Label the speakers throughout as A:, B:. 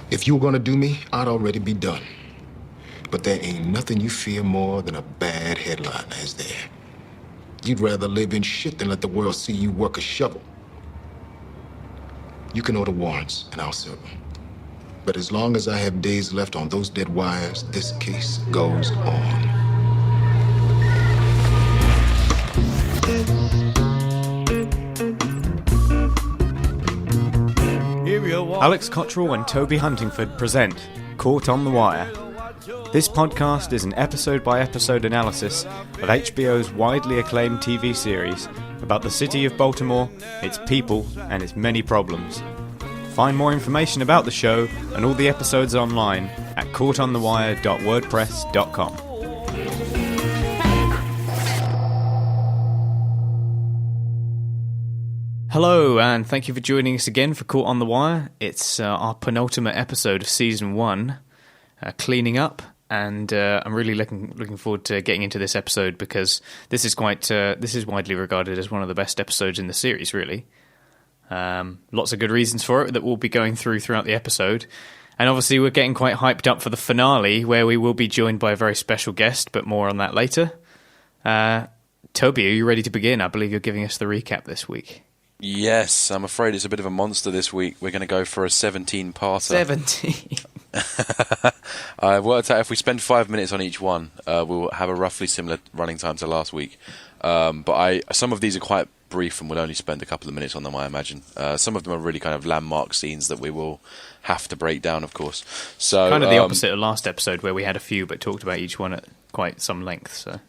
A: If you were gonna do me, I'd already be done. But there ain't nothing you fear more than a bad headline, is there? You'd rather live in shit than let the world see you work a shovel. You can order warrants, and I'll serve them. But as long as I have days left on those dead wires, this case goes on.
B: Alex Cottrell and Toby Huntingford present Caught on the Wire. This podcast is an episode-by-episode analysis of HBO's widely acclaimed TV series about the city of Baltimore, its people, and its many problems. Find more information about the show and all the episodes online at caughtonthewire.wordpress.com. Hello, and thank you for joining us again for Caught on the Wire. It's our penultimate episode of Season 1, cleaning up, and I'm really looking forward to getting into this episode because this is widely regarded as one of the best episodes in the series, really. Lots of good reasons for it that we'll be going throughout the episode. And obviously we're getting quite hyped up for the finale, where we will be joined by a very special guest, but more on that later. Toby, are you ready to begin? I believe you're giving us the recap this week.
C: Yes, I'm afraid it's a bit of a monster this week. We're going to go for a 17-parter.
B: 17?
C: I've worked out if we spend 5 minutes on each one, we'll have a roughly similar running time to last week. But some of these are quite brief and we'll only spend a couple of minutes on them, I imagine. Some of them are really kind of landmark scenes that we will have to break down, of course. So
B: kind of the opposite of last episode, where we had a few but talked about each one at quite some length, so...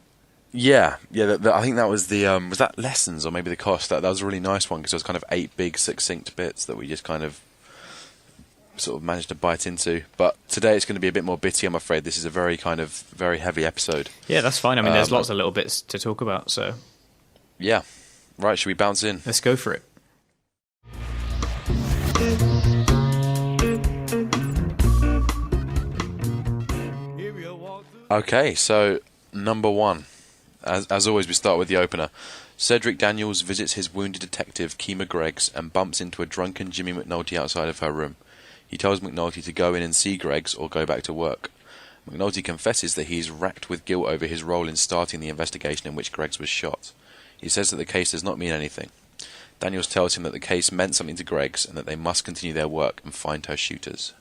C: Yeah. I think that was the was that lessons or maybe the cost. That was a really nice one because it was kind of 8 big succinct bits that we just kind of sort of managed to bite into. But today it's going to be a bit more bitty, I'm afraid. This is a very heavy episode.
B: Yeah, that's fine. I mean, there's lots of little bits to talk about. So
C: yeah, right. Should we bounce in?
B: Let's go for it.
C: Okay, so number 1. As always, we start with the opener. Cedric Daniels visits his wounded detective, Kima Greggs, and bumps into a drunken Jimmy McNulty outside of her room. He tells McNulty to go in and see Greggs or go back to work. McNulty confesses that he is racked with guilt over his role in starting the investigation in which Greggs was shot. He says that the case does not mean anything. Daniels tells him that the case meant something to Greggs and that they must continue their work and find her shooters.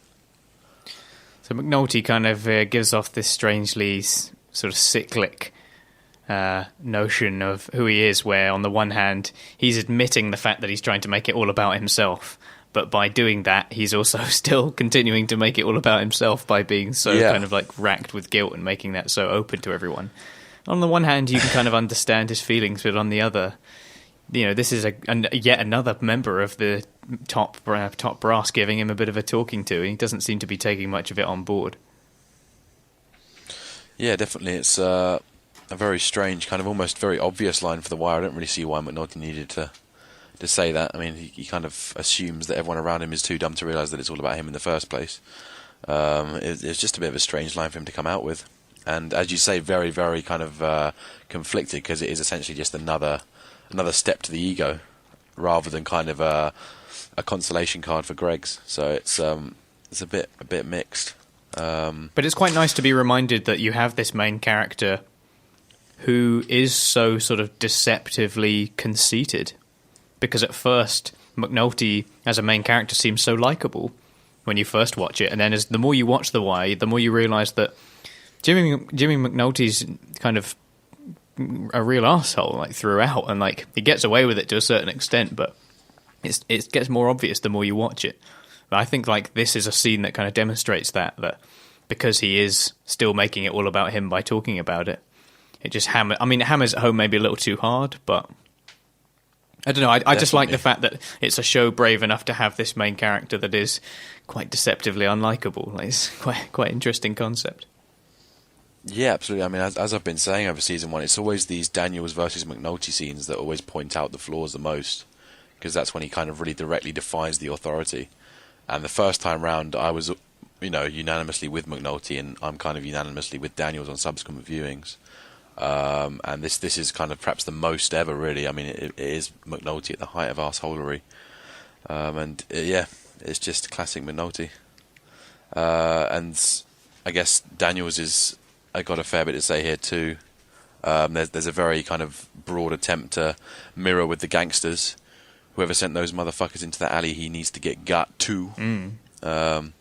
B: So McNulty kind of gives off this strangely sort of cyclic notion of who he is, where on the one hand he's admitting the fact that he's trying to make it all about himself, but by doing that he's also still continuing to make it all about himself by being kind of like racked with guilt and making that so open to everyone. On the one hand you can kind of understand his feelings, but on the other, you know, this is yet another member of the top brass giving him a bit of a talking to, and he doesn't seem to be taking much of it on board. Yeah,
C: definitely. It's a very strange, kind of almost very obvious line for The Wire. I don't really see why McNulty needed to say that. I mean, he kind of assumes that everyone around him is too dumb to realise that it's all about him in the first place. It's just a bit of a strange line for him to come out with. And as you say, very, very kind of conflicted, because it is essentially just another step to the ego, rather than kind of a consolation card for Greggs. So it's a bit mixed.
B: But it's quite nice to be reminded that you have this main character who is so sort of deceptively conceited. Because at first, McNulty as a main character seems so likeable when you first watch it, and then the more you watch The Wire, the more you realise that Jimmy McNulty's kind of a real arsehole, like, throughout, and like he gets away with it to a certain extent, but it gets more obvious the more you watch it. But I think like this is a scene that kind of demonstrates that because he is still making it all about him by talking about it, it just hammers at home maybe a little too hard, but I don't know. I just like the fact that it's a show brave enough to have this main character that is quite deceptively unlikable. Like, it's quite interesting concept.
C: Yeah, absolutely. I mean, as I've been saying over season 1, it's always these Daniels versus McNulty scenes that always point out the flaws the most, because that's when he kind of really directly defies the authority. And the first time round, I was, unanimously with McNulty, and I'm kind of unanimously with Daniels on subsequent viewings. And this is kind of perhaps the most ever, really. I mean, it is McNulty at the height of arseholery. It's just classic McNulty. And I guess Daniels is got a fair bit to say here too. There's a very kind of broad attempt to mirror with the gangsters. Whoever sent those motherfuckers into the alley, he needs to get got too. So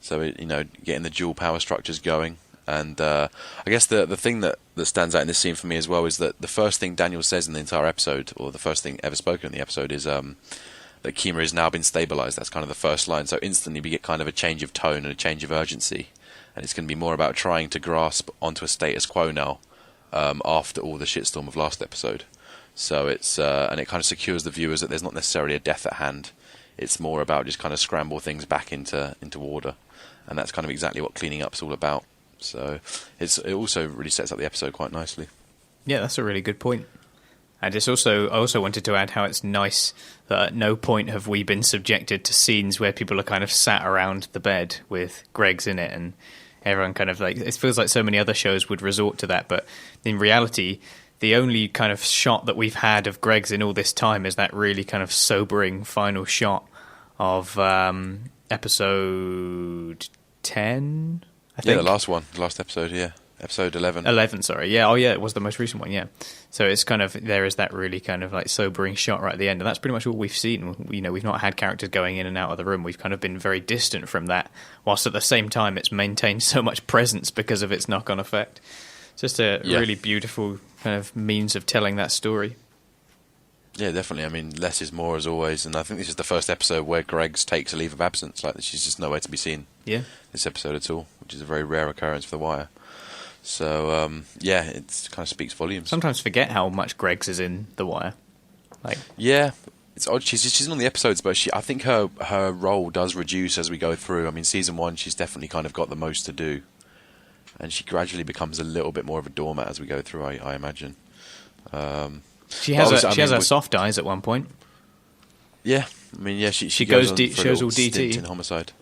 C: getting the dual power structures going. And I guess the thing that stands out in this scene for me as well is that the first thing Daniel says in the entire episode, or the first thing ever spoken in the episode, is that Kima has now been stabilized. That's kind of the first line. So instantly we get kind of a change of tone and a change of urgency. And it's going to be more about trying to grasp onto a status quo now, after all the shitstorm of last episode. So it's and it kind of secures the viewers that there's not necessarily a death at hand. It's more about just kind of scramble things back into order. And that's kind of exactly what cleaning up's all about. So it also really sets up the episode quite nicely.
B: Yeah, that's a really good point. And I also wanted to add how it's nice that at no point have we been subjected to scenes where people are kind of sat around the bed with Greg's in it, and everyone kind of like, it feels like so many other shows would resort to that, but in reality, the only kind of shot that we've had of Greg's in all this time is that really kind of sobering final shot of episode 10, I think.
C: Yeah, the last episode, yeah. Episode 11.
B: 11, sorry. Yeah, oh yeah, it was the most recent one, yeah. So it's kind of, there is that really kind of like sobering shot right at the end, and that's pretty much all we've seen. We've not had characters going in and out of the room. We've kind of been very distant from that, whilst at the same time it's maintained so much presence because of its knock-on effect. It's just a really beautiful kind of means of telling that story.
C: Yeah, definitely. I mean, less is more as always, and I think this is the first episode where Greg's takes a leave of absence. Like, she's just nowhere to be seen.
B: Yeah.
C: This episode at all, which is a very rare occurrence for The Wire. So, it kind of speaks volumes.
B: Sometimes forget how much Greg's is in The Wire.
C: Yeah, it's odd. She's on the episodes, but I think her role does reduce as we go through. I mean, season 1, she's definitely kind of got the most to do, and she gradually becomes a little bit more of a doormat as we go through, I imagine.
B: She has her soft eyes at one point.
C: Yeah, I mean, yeah, she
B: goes
C: on
B: shows all DT
C: in homicide.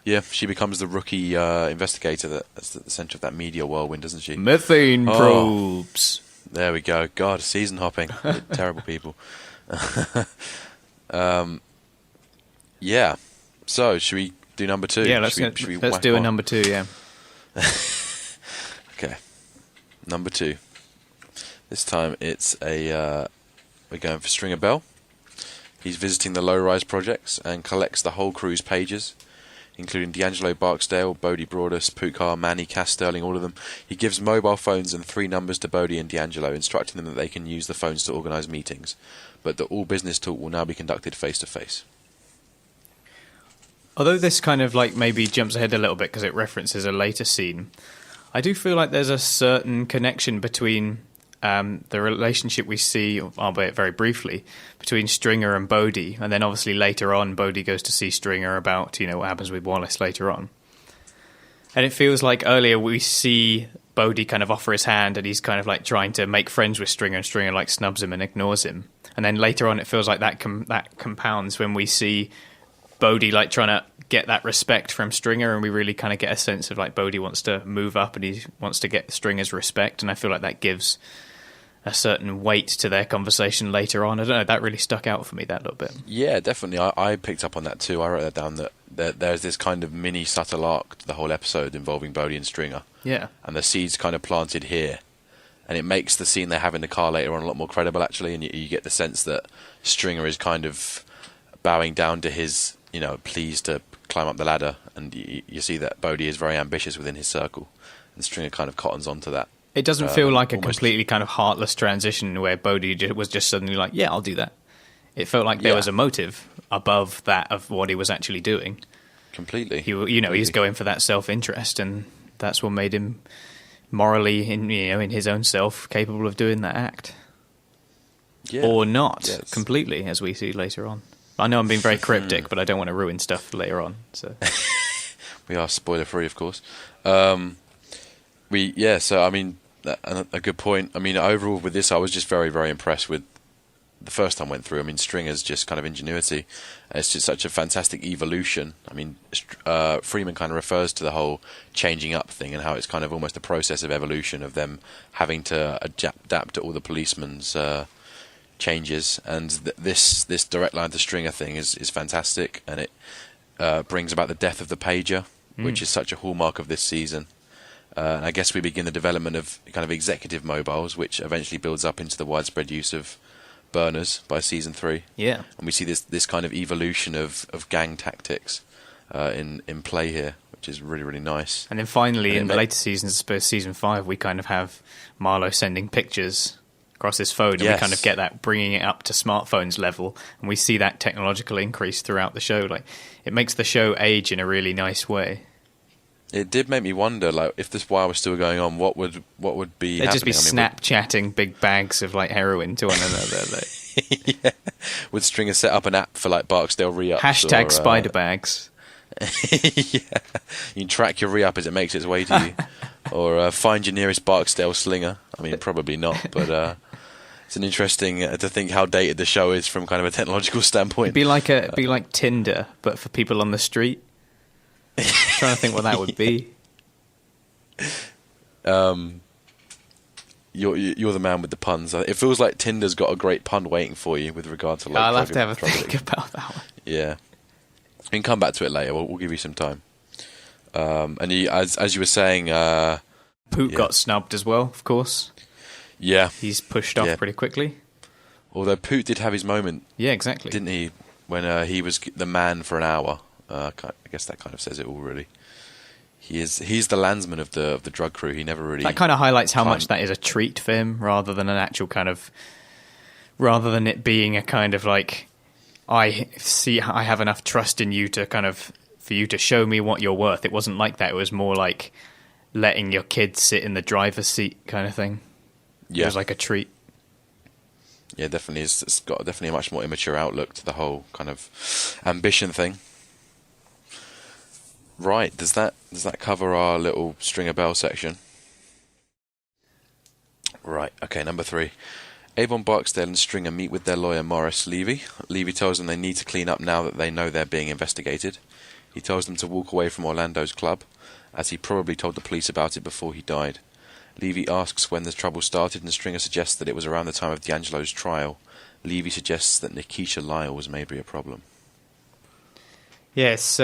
C: Yeah, she becomes the rookie investigator that's at the centre of that media whirlwind, doesn't she?
B: Methane probes.
C: There we go. God, season hopping. Terrible people. Yeah. So, should we do number 2?
B: Yeah, let's do a number 2, yeah.
C: Okay. Number 2. This time it's we're going for Stringer Bell. He's visiting the low-rise projects and collects the whole crew's pages, including D'Angelo Barksdale, Bodie Broadus, Pukar, Manny, Cass Sterling, all of them. He gives mobile phones and 3 numbers to Bodie and D'Angelo, instructing them that they can use the phones to organise meetings, but that all business talk will now be conducted face-to-face.
B: Although this kind of like maybe jumps ahead a little bit because it references a later scene, I do feel like there's a certain connection between the relationship we see, albeit very briefly, between Stringer and Bodie, and then obviously later on Bodie goes to see Stringer about what happens with Wallace later on. And it feels like earlier we see Bodie kind of offer his hand and he's kind of like trying to make friends with Stringer, and Stringer like snubs him and ignores him. And then later on it feels like that compounds when we see Bodie like trying to get that respect from Stringer, and we really kind of get a sense of like Bodie wants to move up and he wants to get Stringer's respect, and I feel like that gives a certain weight to their conversation later on. I don't know, that really stuck out for me, that little bit.
C: Yeah, definitely. I picked up on that too. I wrote that down, that there's this kind of mini subtle arc to the whole episode involving Bodie and Stringer.
B: Yeah.
C: And the seed's kind of planted here. And it makes the scene they have in the car later on a lot more credible, actually. And you get the sense that Stringer is kind of bowing down to his, pleas to climb up the ladder. And you see that Bodie is very ambitious within his circle. And Stringer kind of cottons onto that.
B: It doesn't feel like a completely kind of heartless transition where Bodie was just suddenly like, yeah, I'll do that. It felt like there was a motive above that of what he was actually doing.
C: Completely.
B: He's going for that self-interest, and that's what made him morally, in his own self, capable of doing that act. Yeah. Or not, completely, as we see later on. I know I'm being very cryptic, but I don't want to ruin stuff later on. So
C: we are spoiler-free, of course. So I mean, a good point. I mean, overall with this, I was just very, very impressed with the first time I went through. I mean, Stringer's just kind of ingenuity. It's just such a fantastic evolution. I mean, Freeman kind of refers to the whole changing up thing and how it's kind of almost a process of evolution of them having to adapt to all the policemen's changes. And this direct line to Stringer thing is fantastic, and brings about the death of the pager, which is such a hallmark of this season. And I guess we begin the development of kind of executive mobiles, which eventually builds up into the widespread use of burners by season 3.
B: Yeah.
C: And we see this kind of evolution of gang tactics in play here, which is really, really nice.
B: And then finally, in the later seasons, I suppose season 5, we kind of have Marlowe sending pictures across his phone, and we kind of get that, bringing it up to smartphones level, and we see that technological increase throughout the show. Like, it makes the show age in a really nice way.
C: It did make me wonder, like, if this wire was still going on, what would be
B: They'd
C: happening?
B: just be Snapchatting big bags of like heroin to one another. Like.
C: Yeah. Would Stringer set up an app for like Barksdale re-ups?
B: Hashtag spider bags.
C: Yeah, you can track your re-up as it makes its way to you, or find your nearest Barksdale slinger. I mean, probably not, but it's an interesting to think how dated the show is from kind of a technological standpoint.
B: It'd be like Tinder, but for people on the street. I'm trying to think what that would be.
C: You're the man with the puns. It feels like Tinder's got a great pun waiting for you with regard to like.
B: I'll have to have a think about that one.
C: Yeah, we can come back to it later. We'll give you some time. And as you were saying,
B: Poot got snubbed as well, of course.
C: Yeah,
B: he's pushed off pretty quickly. Although
C: Poot did have his moment.
B: Yeah, exactly.
C: Didn't he? When he was the man for an hour. I guess that kind of says it all, really. He's the landsman of the drug crew. He never really.
B: That kind of highlights how much that is a treat for him, rather than it being a kind of like, I have enough trust in you to kind of for you to show me what you're worth. It wasn't like that. It was more like letting your kid sit in the driver's seat kind of thing. Yeah, it was like a treat.
C: Yeah, definitely. It's got definitely a much more immature outlook to the whole kind of ambition thing. Right, does that cover our little Stringer Bell section? Right, okay, number 3. Avon, Barksdale and Stringer meet with their lawyer Morris Levy. Levy tells them they need to clean up now that they know they're being investigated. He tells them to walk away from Orlando's club, as he probably told the police about it before he died. Levy asks when the trouble started, and Stringer suggests that it was around the time of D'Angelo's trial. Levy suggests that Nikisha Lyle was maybe a problem.
B: Yes,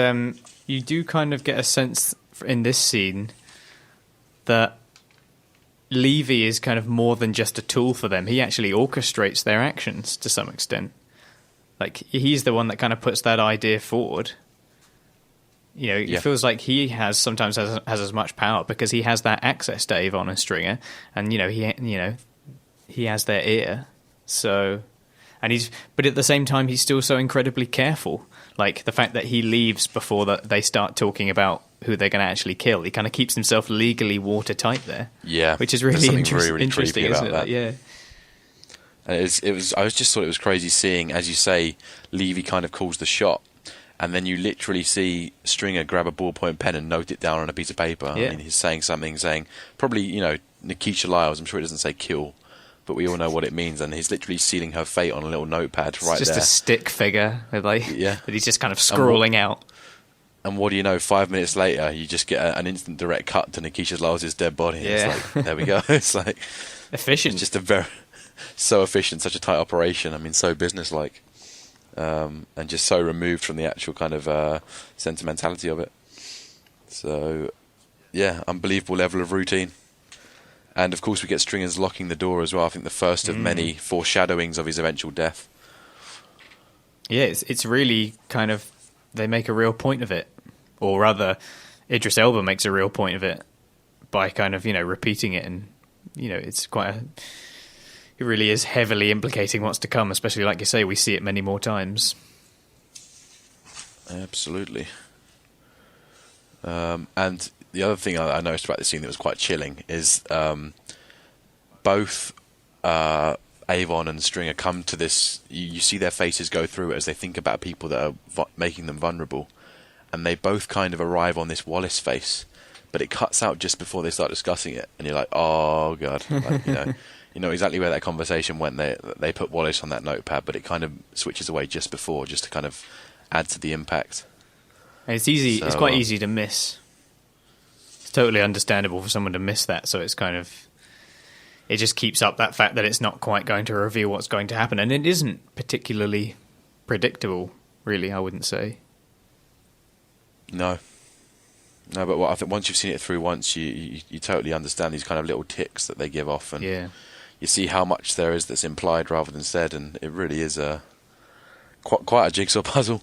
B: you do kind of get a sense in this scene that Levy is kind of more than just a tool for them. He actually orchestrates their actions to some extent. Like, he's the one that kind of puts that idea forward. You know, it feels like he sometimes has as much power because he has that access to Avon and Stringer, and he has their ear. So, but at the same time, he's still so incredibly careful. Like, the fact that he leaves before they start talking about who they're going to actually kill. He kind of keeps himself legally watertight there.
C: Yeah.
B: Which is really
C: really
B: interesting, isn't it?
C: That.
B: Yeah.
C: And I just thought it was crazy seeing, as you say, Levy kind of calls the shot, and then you literally see Stringer grab a ballpoint pen and note it down on a piece of paper.
B: Yeah.
C: I mean, he's saying probably, Nikisha Lyles. I'm sure it doesn't say kill, but we all know what it means, and he's literally sealing her fate on a little notepad right there.
B: It's just a stick figure that he's just kind of scrawling out.
C: And what do you know, 5 minutes later, you just get an instant direct cut to Nikisha Lyles' dead body.
B: Yeah.
C: It's like, there we go. It's like...
B: efficient.
C: It's just so efficient, such a tight operation. I mean, so businesslike. And just so removed from the actual kind of sentimentality of it. So, yeah, unbelievable level of routine. And, of course, we get Stringer's locking the door as well. I think the first of many foreshadowings of his eventual death.
B: Yeah, it's really kind of... They make a real point of it. Or rather, Idris Elba makes a real point of it by kind of, repeating it. And, it's quite it really is heavily implicating what's to come, especially, like you say, we see it many more times.
C: Absolutely. And the other thing I noticed about this scene that was quite chilling is both Avon and Stringer come to this... You see their faces go through it as they think about people that are making them vulnerable. And they both kind of arrive on this Wallace face. But it cuts out just before they start discussing it. And you're like, oh, God. Like, you know exactly where that conversation went. They put Wallace on that notepad, but it kind of switches away just before, just to kind of add to the impact.
B: And it's easy. It's quite easy to miss. It's totally understandable for someone to miss that. So it's kind of... It just keeps up that fact that it's not quite going to reveal what's going to happen. And it isn't particularly predictable, really, I wouldn't say.
C: No. No, but I think once you've seen it through once, you totally understand these kind of little ticks that they give off, and you see how much there is that's implied rather than said, and it really is quite a jigsaw puzzle.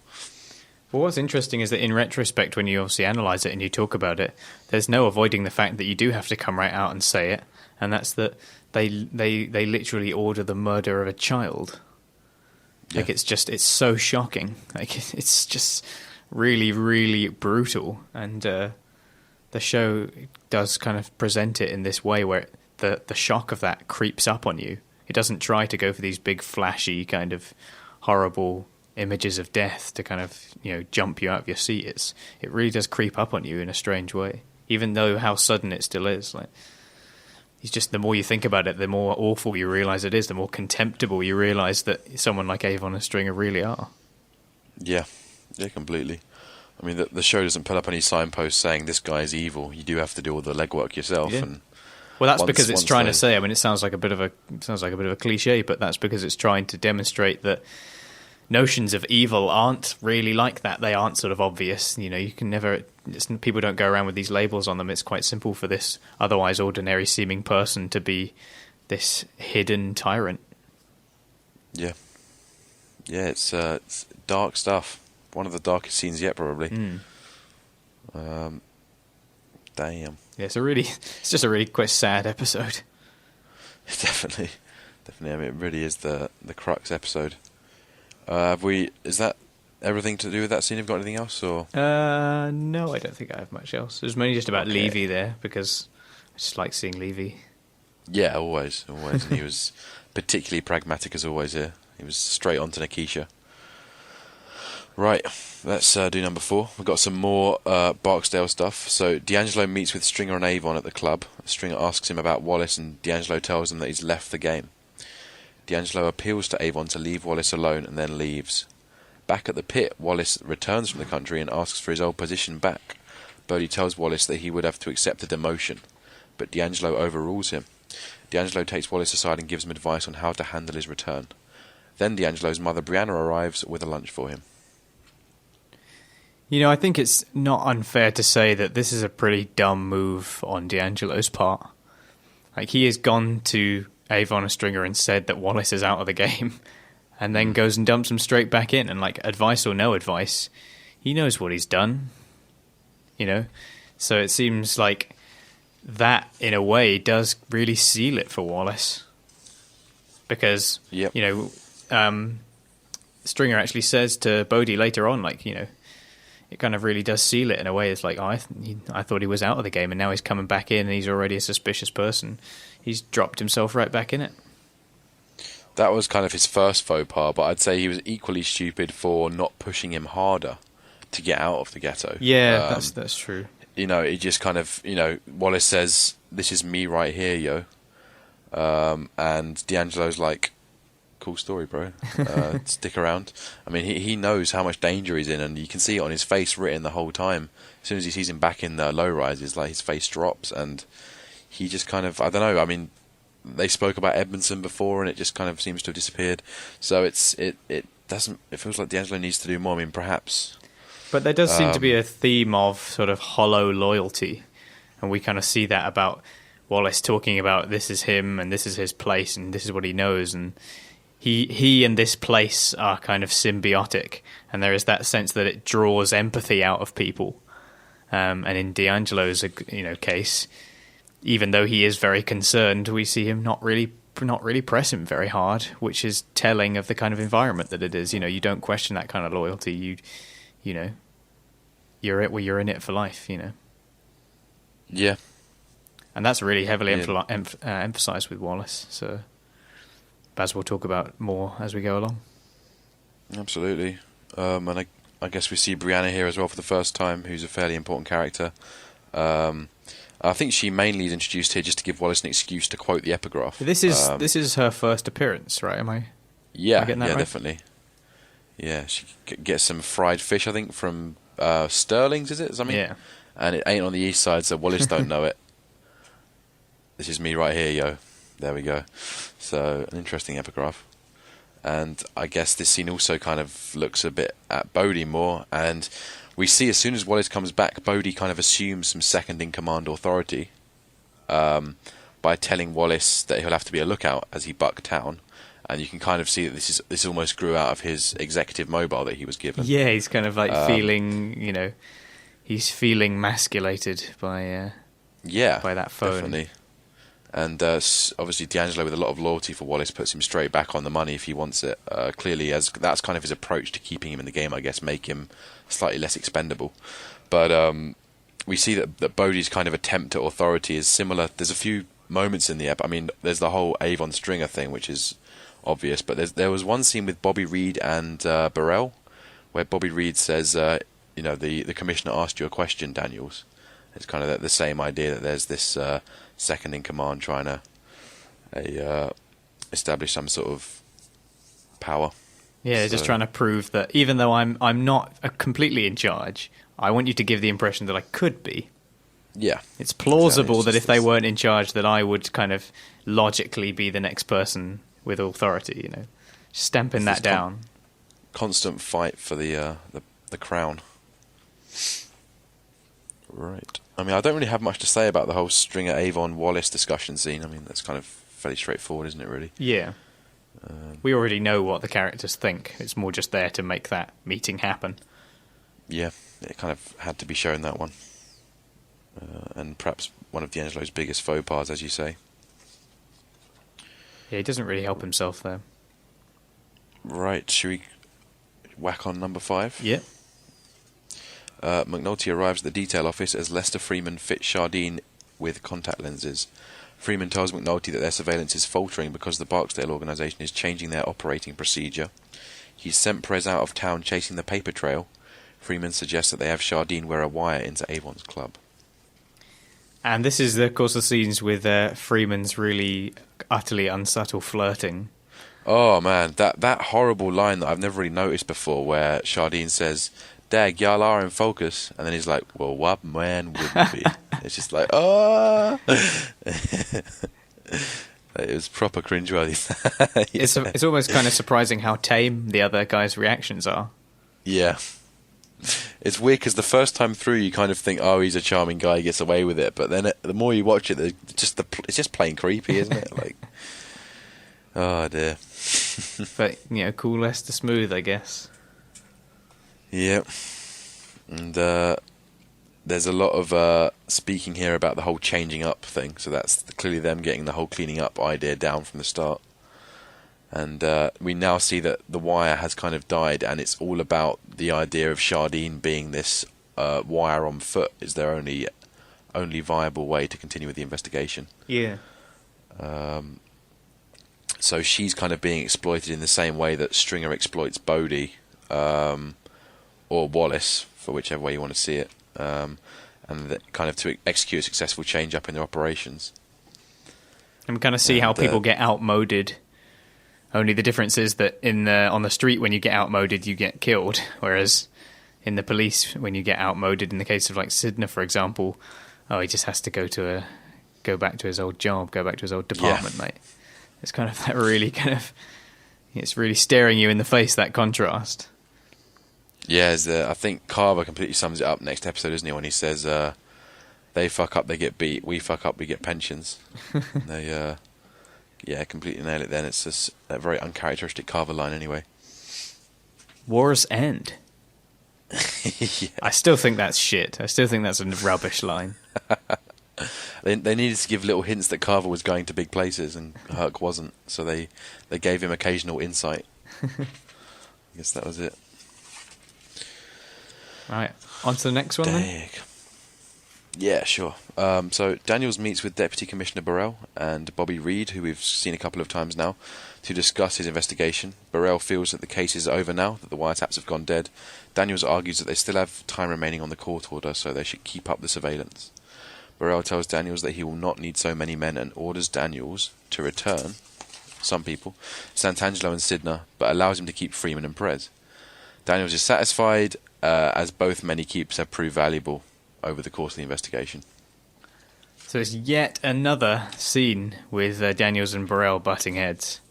B: Well, what's interesting is that in retrospect, when you obviously analyse it and you talk about it, there's no avoiding the fact that you do have to come right out and say it, and that's that they literally order the murder of a child. Like, it's so shocking. Like, it's just really, really brutal, and the show does kind of present it in this way where the shock of that creeps up on you. It doesn't try to go for these big, flashy, kind of horrible images of death to kind of, jump you out of your seat. It really does creep up on you in a strange way, even though how sudden it still is. Like, it's just, the more you think about it, the more awful you realise it is, the more contemptible you realise that someone like Avon and Stringer really are.
C: Yeah, completely. I mean, the show doesn't put up any signposts saying this guy is evil. You do have to do all the legwork yourself.
B: Yeah.
C: And
B: well, that's because it's trying to say. I mean, it sounds like a bit of a cliche, but that's because it's trying to demonstrate that notions of evil aren't really like that. They aren't sort of obvious. You can never. People don't go around with these labels on them. It's quite simple for this otherwise ordinary seeming person to be this hidden tyrant. Yeah,
C: it's dark stuff. One of the darkest scenes yet, probably. Damn.
B: Yeah, it's just a really quite sad episode.
C: Definitely. I mean, it really is the crux episode. Is that everything to do with that scene? Have you got anything else, or?
B: No, I don't think I have much else. It was mainly just about Levy there, because I just like seeing Levy.
C: Yeah, always, and he was particularly pragmatic as always here. He was straight on to Nikisha. Right, let's do number 4. We've got some more Barksdale stuff. So D'Angelo meets with Stringer and Avon at the club. Stringer asks him about Wallace, and D'Angelo tells him that he's left the game. D'Angelo appeals to Avon to leave Wallace alone and then leaves. Back at the pit, Wallace returns from the country and asks for his old position back. Bodie tells Wallace that he would have to accept a demotion, but D'Angelo overrules him. D'Angelo takes Wallace aside and gives him advice on how to handle his return. Then D'Angelo's mother Brianna arrives with a lunch for him.
B: I think it's not unfair to say that this is a pretty dumb move on D'Angelo's part. Like, he has gone to Avon and Stringer and said that Wallace is out of the game, and then goes and dumps him straight back in, and like, advice or no advice, he knows what he's done. So it seems like that, in a way, does really seal it for Wallace. Because, Stringer actually says to Bodie later on, it kind of really does seal it in a way. It's like, I thought he was out of the game, and now he's coming back in, and he's already a suspicious person. He's dropped himself right back in it.
C: That was kind of his first faux pas, but I'd say he was equally stupid for not pushing him harder to get out of the ghetto.
B: Yeah, that's true.
C: He just kind of, Wallace says, "This is me right here, yo," and D'Angelo's like, "Cool story, bro. Stick around." I mean, he knows how much danger he's in, and you can see it on his face written the whole time. As soon as he sees him back in the low rises, like, his face drops, and he just kind of, I don't know. I mean, they spoke about Edmondson before, and it just kind of seems to have disappeared. So it feels like D'Angelo needs to do more. I mean, perhaps.
B: But there does seem to be a theme of sort of hollow loyalty, and we kind of see that about Wallace talking about this is him, and this is his place, and this is what he knows, and he and this place are kind of symbiotic, and there is that sense that it draws empathy out of people. And in D'Angelo's case, even though he is very concerned, we see him not really press him very hard, which is telling of the kind of environment that it is. You don't question that kind of loyalty. You're in it for life.
C: Yeah.
B: And that's really heavily emphasized with Wallace. So, as we'll talk about more as we go along.
C: Absolutely. And I guess we see Brianna here as well for the first time, who's a fairly important character. I think she mainly is introduced here just to give Wallace an excuse to quote the epigraph.
B: This is her first appearance, right? Am I getting that right?
C: Definitely. Yeah, she gets some fried fish, I think, from Sterling's, is it? Something?
B: Yeah.
C: And it ain't on the east side, so Wallace don't know it. This is me right here, yo. There we go. So, an interesting epigraph. And I guess this scene also kind of looks a bit at Bodie more, and We see as soon as Wallace comes back, Bodie kind of assumes some second-in-command authority by telling Wallace that he'll have to be a lookout as he buck town. And you can kind of see that this almost grew out of his executive mobile that he was given.
B: Yeah, he's kind of like feeling, he's feeling masculated by that phone.
C: Definitely. And obviously D'Angelo, with a lot of loyalty for Wallace, puts him straight back on the money if he wants it. Clearly, as that's kind of his approach to keeping him in the game, I guess, make him slightly less expendable. But we see that Bodie's kind of attempt at authority is similar. There's a few moments in the ep. I mean, there's the whole Avon Stringer thing, which is obvious, but there was one scene with Bobby Reed and Burrell where Bobby Reed says, the commissioner asked you a question, Daniels. It's kind of the same idea that there's this second in command trying to establish some sort of power.
B: Yeah, just trying to prove that even though I'm not completely in charge, I want you to give the impression that I could be.
C: Yeah.
B: It's plausible that if they weren't in charge, that I would kind of logically be the next person with authority, stamping that down.
C: Constant fight for the crown. Right. I mean, I don't really have much to say about the whole Stringer Avon Wallace discussion scene. I mean, that's kind of fairly straightforward, isn't it, really?
B: Yeah. We already know what the characters think. It's more just there to make that meeting happen.
C: Yeah, it kind of had to be shown, that one. And perhaps one of D'Angelo's biggest faux pas, as you say.
B: Yeah, he doesn't really help himself, though.
C: Right, should we whack on number 5?
B: Yeah.
C: McNulty arrives at the detail office as Lester Freeman fits Shardene with contact lenses. Freeman tells McNulty that their surveillance is faltering because the Barksdale organisation is changing their operating procedure. He's sent Prez out of town chasing the paper trail. Freeman suggests that they have Shardene wear a wire into Avon's club.
B: And this is, of course, the scenes with Freeman's really utterly unsubtle flirting.
C: Oh, man, that horrible line that I've never really noticed before, where Shardene says, "Dag, y'all are in focus," and then he's like, "Well, what man wouldn't be?" It's just like, oh! It was proper cringeworthy. Yeah.
B: It's almost kind of surprising how tame the other guy's reactions are.
C: Yeah. It's weird because the first time through you kind of think, oh, he's a charming guy, he gets away with it, but then the more you watch it, it's just plain creepy, isn't it? Like, oh dear.
B: But, cool Lester Smooth, I guess.
C: Yeah. And there's a lot of speaking here about the whole changing up thing, so that's clearly them getting the whole cleaning up idea down from the start. And we now see that the wire has kind of died, and it's all about the idea of Shardene being this wire on foot is their only viable way to continue with the investigation.
B: Yeah.
C: So she's kind of being exploited in the same way that Stringer exploits Bodie, or Wallace, for whichever way you want to see it, and kind of to execute a successful change-up in their operations.
B: And we kind of see how people get outmoded. Only the difference is that on the street, when you get outmoded, you get killed. Whereas in the police, when you get outmoded, in the case of like Sidner, for example, he just has to go back to his old job, go back to his old department, mate. It's kind of that really it's really staring you in the face, that contrast.
C: Yeah, I think Carver completely sums it up next episode, isn't he, when he says, they fuck up, they get beat, we fuck up, we get pensions. They, completely nail it then. It's just a very uncharacteristic Carver line anyway.
B: War's end.
C: Yeah.
B: I still think that's shit. I still think that's a rubbish line.
C: They needed to give little hints that Carver was going to big places and Herc wasn't, so they gave him occasional insight. I guess that was it.
B: Right, on to the next one then.
C: Yeah, sure. So Daniels meets with Deputy Commissioner Burrell and Bobby Reed, who we've seen a couple of times now, to discuss his investigation. Burrell feels that the case is over now, that the wiretaps have gone dead. Daniels argues that they still have time remaining on the court order, so they should keep up the surveillance. Burrell tells Daniels that he will not need so many men and orders Daniels to return, some people, Santangelo and Sidner, but allows him to keep Freeman and Prez. Daniels is satisfied, as both men he keeps have proved valuable over the course of the investigation.
B: So it's yet another scene with Daniels and Burrell butting heads.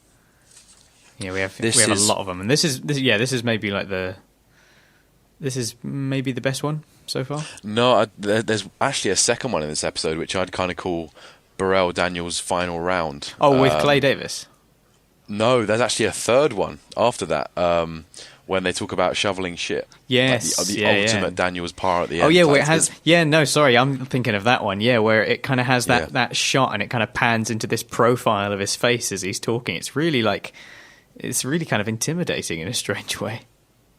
B: Yeah, we have a lot of them, and this is maybe like the this is maybe the best one so far.
C: No, there's actually a second one in this episode, which I'd kind of call Burrell Daniels' final round.
B: Oh, with Clay Davis?
C: No, there's actually a third one after that, when they talk about shoveling shit.
B: Yes,
C: like the ultimate Daniels par at the end.
B: Oh yeah, where
C: like,
B: it has. Yeah, no, sorry, I'm thinking of that one. Yeah, where it kind of has that,
C: Yeah.
B: that shot and it kind of pans into this profile of his face as he's talking. It's really kind of intimidating in a strange way.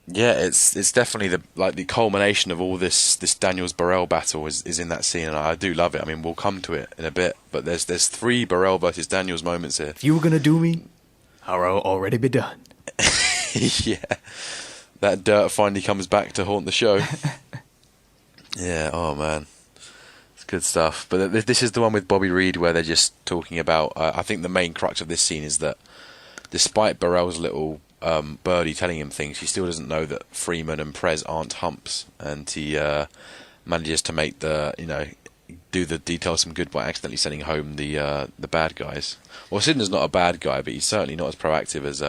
C: Yeah, it's definitely the culmination of all this Daniels Burrell battle is in that scene, and I do love it. I mean, we'll come to it in a bit, but there's 3 Burrell versus Daniels moments here.
B: If you were gonna do me, I'll already be done.
C: Yeah, that dirt finally comes back to haunt the show. Yeah, oh man, it's good stuff. But this is the one with Bobby Reed where they're just talking about. I think the main crux of this scene is that, despite Burrell's little birdie telling him things, he still doesn't know that Freeman and Prez aren't humps, and he manages to make do the detail some good by accidentally sending home the bad guys. Well, Sidner's not a bad guy, but he's certainly not as proactive as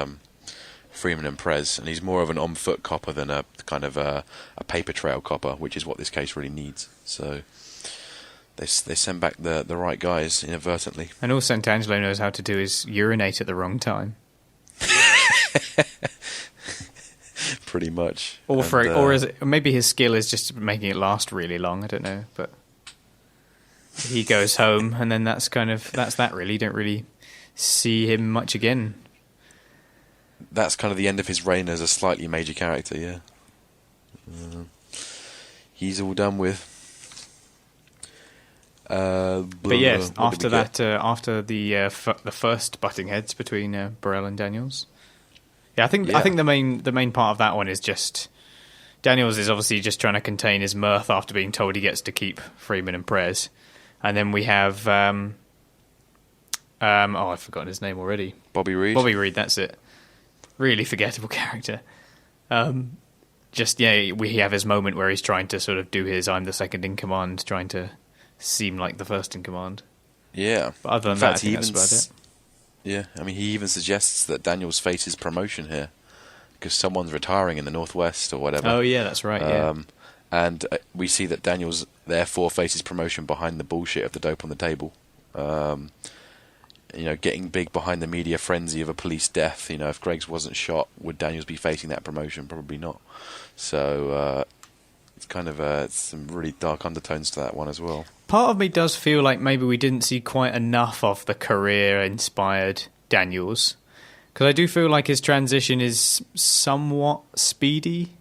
C: Freeman and Prez, and he's more of an on-foot copper than a kind of a paper trail copper, which is what this case really needs. So they send back the right guys inadvertently.
B: And all Sant'Angelo knows how to do is urinate at the wrong time.
C: Pretty much.
B: Maybe his skill is just making it last really long. I don't know, but he goes home, and then that's that. Really, you don't really see him much again.
C: That's kind of the end of his reign as a slightly major character. Yeah, he's all done with.
B: But yes, after that, after the first butting heads between Burrell and Daniels. Yeah, I think the main part of that one is just Daniels is obviously just trying to contain his mirth after being told he gets to keep Freeman and Prez, and then we have I've forgotten his name already.
C: Bobby Reed.
B: Bobby Reed, that's it. Really forgettable character. We have his moment where he's trying to sort of do his "I'm the second in command," trying to seem like the first in command.
C: Yeah.
B: But other than that, I think that's about it.
C: Yeah, I mean, he even suggests that Daniels faces promotion here because someone's retiring in the Northwest or whatever.
B: Oh, yeah, that's right, yeah.
C: And we see that Daniels therefore faces promotion behind the bullshit of the dope on the table. Getting big behind the media frenzy of a police death. If Greggs wasn't shot, would Daniels be facing that promotion? Probably not. So it's kind of it's some really dark undertones to that one as well.
B: Part of me does feel like maybe we didn't see quite enough of the career-inspired Daniels, because I do feel like his transition is somewhat speedy.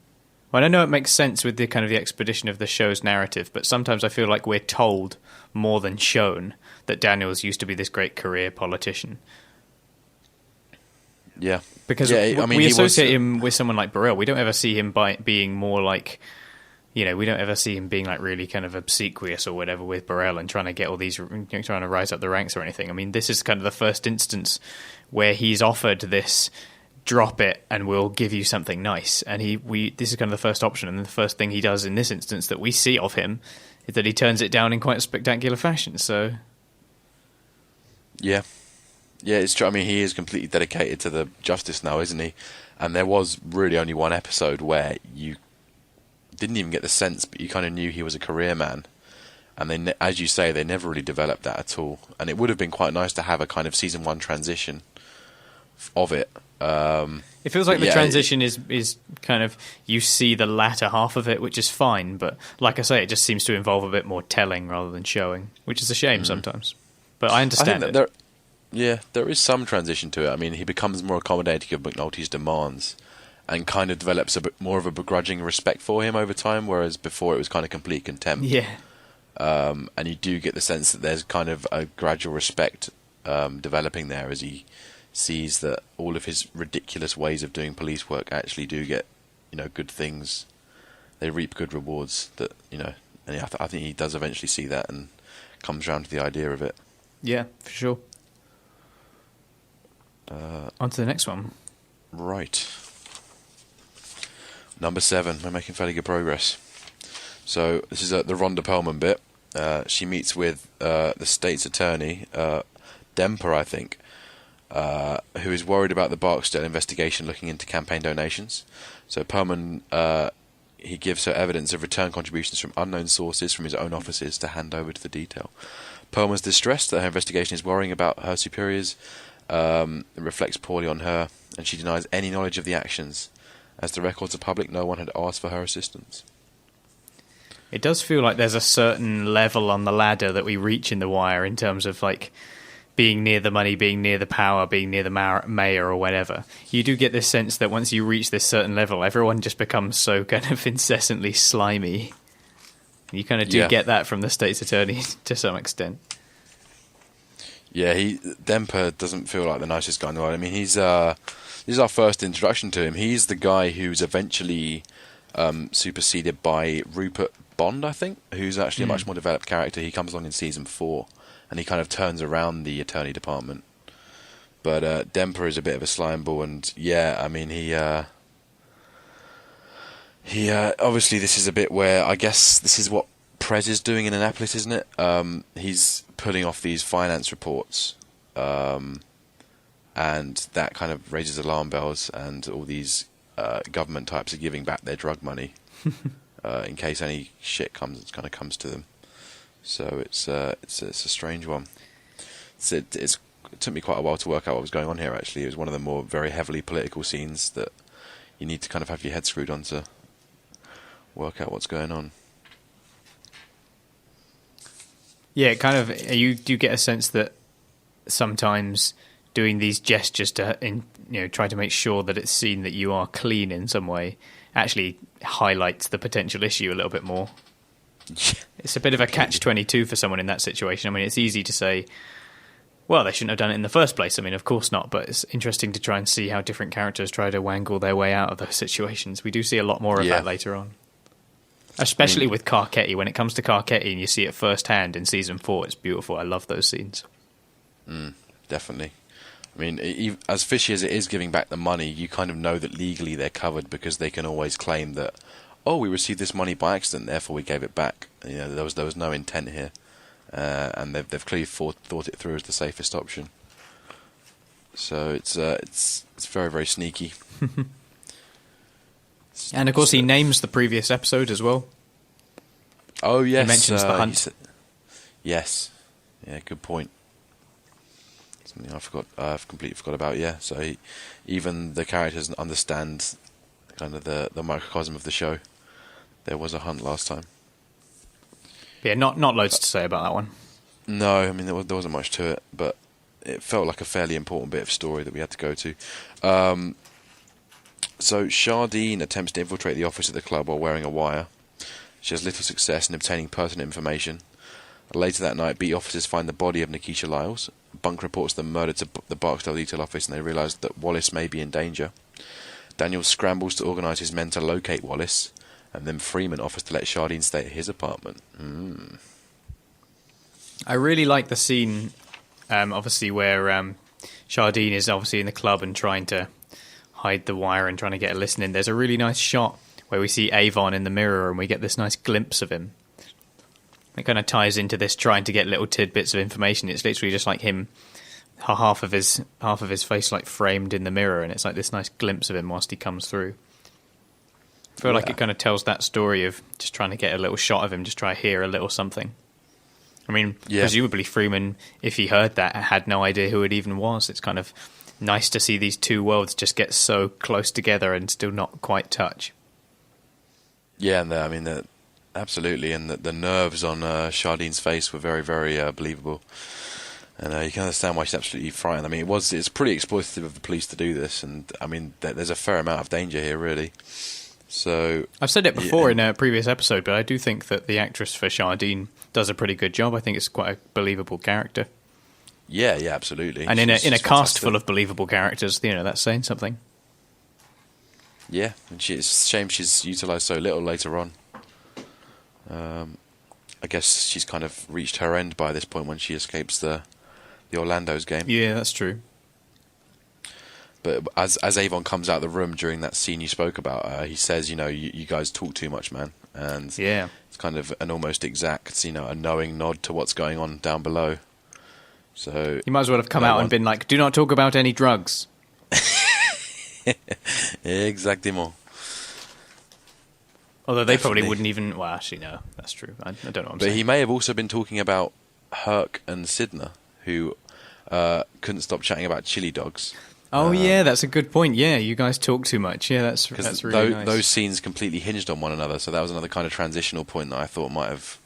B: Well, I know it makes sense with the kind of the expedition of the show's narrative, but sometimes I feel like we're told more than shown that Daniels used to be this great career politician.
C: Yeah.
B: Because we associate him with someone like Burrell. We don't ever see him being more like, we don't ever see him being like really kind of obsequious or whatever with Burrell and trying to get all these, trying to rise up the ranks or anything. I mean, this is kind of the first instance where he's offered this, drop it and we'll give you something nice. And this is kind of the first option. And the first thing he does in this instance that we see of him is that he turns it down in quite a spectacular fashion. So,
C: yeah, it's true. I mean, he is completely dedicated to the justice now, isn't he? And there was really only one episode where you didn't even get the sense, but you kind of knew he was a career man. And then, as you say, they never really developed that at all. And it would have been quite nice to have a kind of season 1 transition of it.
B: It feels like the transition is kind of, you see the latter half of it, which is fine. But like I say, it just seems to involve a bit more telling rather than showing, which is a shame sometimes. But I understand it.
C: There is some transition to it. I mean, he becomes more accommodating of McNulty's demands and kind of develops a bit more of a begrudging respect for him over time, whereas before it was kind of complete contempt.
B: Yeah.
C: And you do get the sense that there's kind of a gradual respect developing there as he sees that all of his ridiculous ways of doing police work actually do get, good things. They reap good rewards. And I think he does eventually see that and comes around to the idea of it.
B: Yeah, for sure. On to the next one.
C: Right. Number 7. We're making fairly good progress. So this is the Rhonda Perlman bit. She meets with the state's attorney, Demper, I think, who is worried about the Barksdale investigation looking into campaign donations. So Perlman he gives her evidence of return contributions from unknown sources from his own offices to hand over to the detail. Perlman's distressed that her investigation is worrying about her superiors. It reflects poorly on her, and she denies any knowledge of the actions. As the records are public, no one had asked for her assistance.
B: It does feel like there's a certain level on the ladder that we reach in The Wire in terms of like being near the money, being near the power, being near the mayor or whatever. You do get this sense that once you reach this certain level, everyone just becomes so kind of incessantly slimy. You kind of do get that from the state's attorney to some extent.
C: Yeah, Demper doesn't feel like the nicest guy in the world. I mean, this is our first introduction to him. He's the guy who's eventually superseded by Rupert Bond, I think, who's actually a much more developed character. He comes along in season 4, and he kind of turns around the attorney department. But Demper is a bit of a slime ball, and yeah, I mean, he obviously this is a bit where I guess this is what Prez is doing in Annapolis, isn't it? He's pulling off these finance reports, and that kind of raises alarm bells, and all these government types are giving back their drug money in case any shit comes to them. So it's a strange one. It took me quite a while to work out what was going on here. Actually, it was one of the more very heavily political scenes that you need to kind of have your head screwed on to work out what's going on.
B: Yeah, kind of. You do get a sense that sometimes doing these gestures to try to make sure that it's seen that you are clean in some way actually highlights the potential issue a little bit more. It's a bit of a catch-22 for someone in that situation. I mean, it's easy to say, well, they shouldn't have done it in the first place. I mean, of course not, but it's interesting to try and see how different characters try to wangle their way out of those situations. We do see a lot more of that later on. Especially with Carcetti. When it comes to Carcetti and you see it firsthand in season 4, it's beautiful. I love those scenes.
C: Definitely. I mean, as fishy as it is giving back the money, you kind of know that legally they're covered because they can always claim that, oh, we received this money by accident, therefore we gave it back. You know, there was no intent here, and they've clearly thought it through as the safest option. So it's very, very sneaky.
B: And of course, he names the previous episode as well.
C: Oh yes,
B: he mentions the hunt.
C: Yes, yeah, good point. Something I've completely forgot about. Yeah, so even the characters understand kind of the microcosm of the show. There was a hunt last time.
B: Yeah, not loads to say about that one.
C: No, I mean there wasn't much to it, but it felt like a fairly important bit of story that we had to go to. So Shardene attempts to infiltrate the office of the club while wearing a wire. She has little success in obtaining pertinent information. Later that night, beat officers find the body of Nikisha Lyles. Bunk reports the murder to the Barksdale detail office, and they realise that Wallace may be in danger. Daniel scrambles to organise his men to locate Wallace, and then Freeman offers to let Shardene stay at his apartment.
B: I really like the scene, obviously, where Shardene is obviously in the club and trying to hide the wire and trying to get a listen in. There's a really nice shot where we see Avon in the mirror and we get this nice glimpse of him. It kind of ties into this trying to get little tidbits of information. It's literally just like him, half of his face like framed in the mirror, and it's like this nice glimpse of him whilst he comes through. I feel like it kind of tells that story of just trying to get a little shot of him, just try to hear a little something. I mean, presumably Freeman, if he heard that, had no idea who it even was. It's kind of nice to see these two worlds just get so close together and still not quite touch.
C: Yeah, and I mean, absolutely, and the nerves on Shardene's face were very, very believable. And you can understand why she's absolutely frightened. I mean, it's pretty exploitative of the police to do this, and I mean, there's a fair amount of danger here, really. So
B: I've said it before in a previous episode, but I do think that the actress for Shardene does a pretty good job. I think it's quite a believable character.
C: Yeah, absolutely.
B: And in a cast full of believable characters, that's saying something.
C: Yeah, and it's a shame she's utilised so little later on. I guess she's kind of reached her end by this point when she escapes the Orlando's game.
B: Yeah, that's true.
C: But as Avon comes out of the room during that scene you spoke about, he says, you guys talk too much, man. And it's kind of an almost exact, a knowing nod to what's going on down below. So
B: you might as well have come out and been like, do not talk about any drugs.
C: Exactement.
B: Although they
C: Definitely.
B: probably wouldn't even... Well, actually, no. That's true. I don't know what I'm
C: But
B: saying.
C: he may have also been talking about Herc and Sidner, who couldn't stop chatting about chili dogs.
B: Oh, yeah, that's a good point. Yeah, you guys talk too much. Yeah, that's really nice.
C: Those scenes completely hinged on one another, so that was another kind of transitional point that I thought might have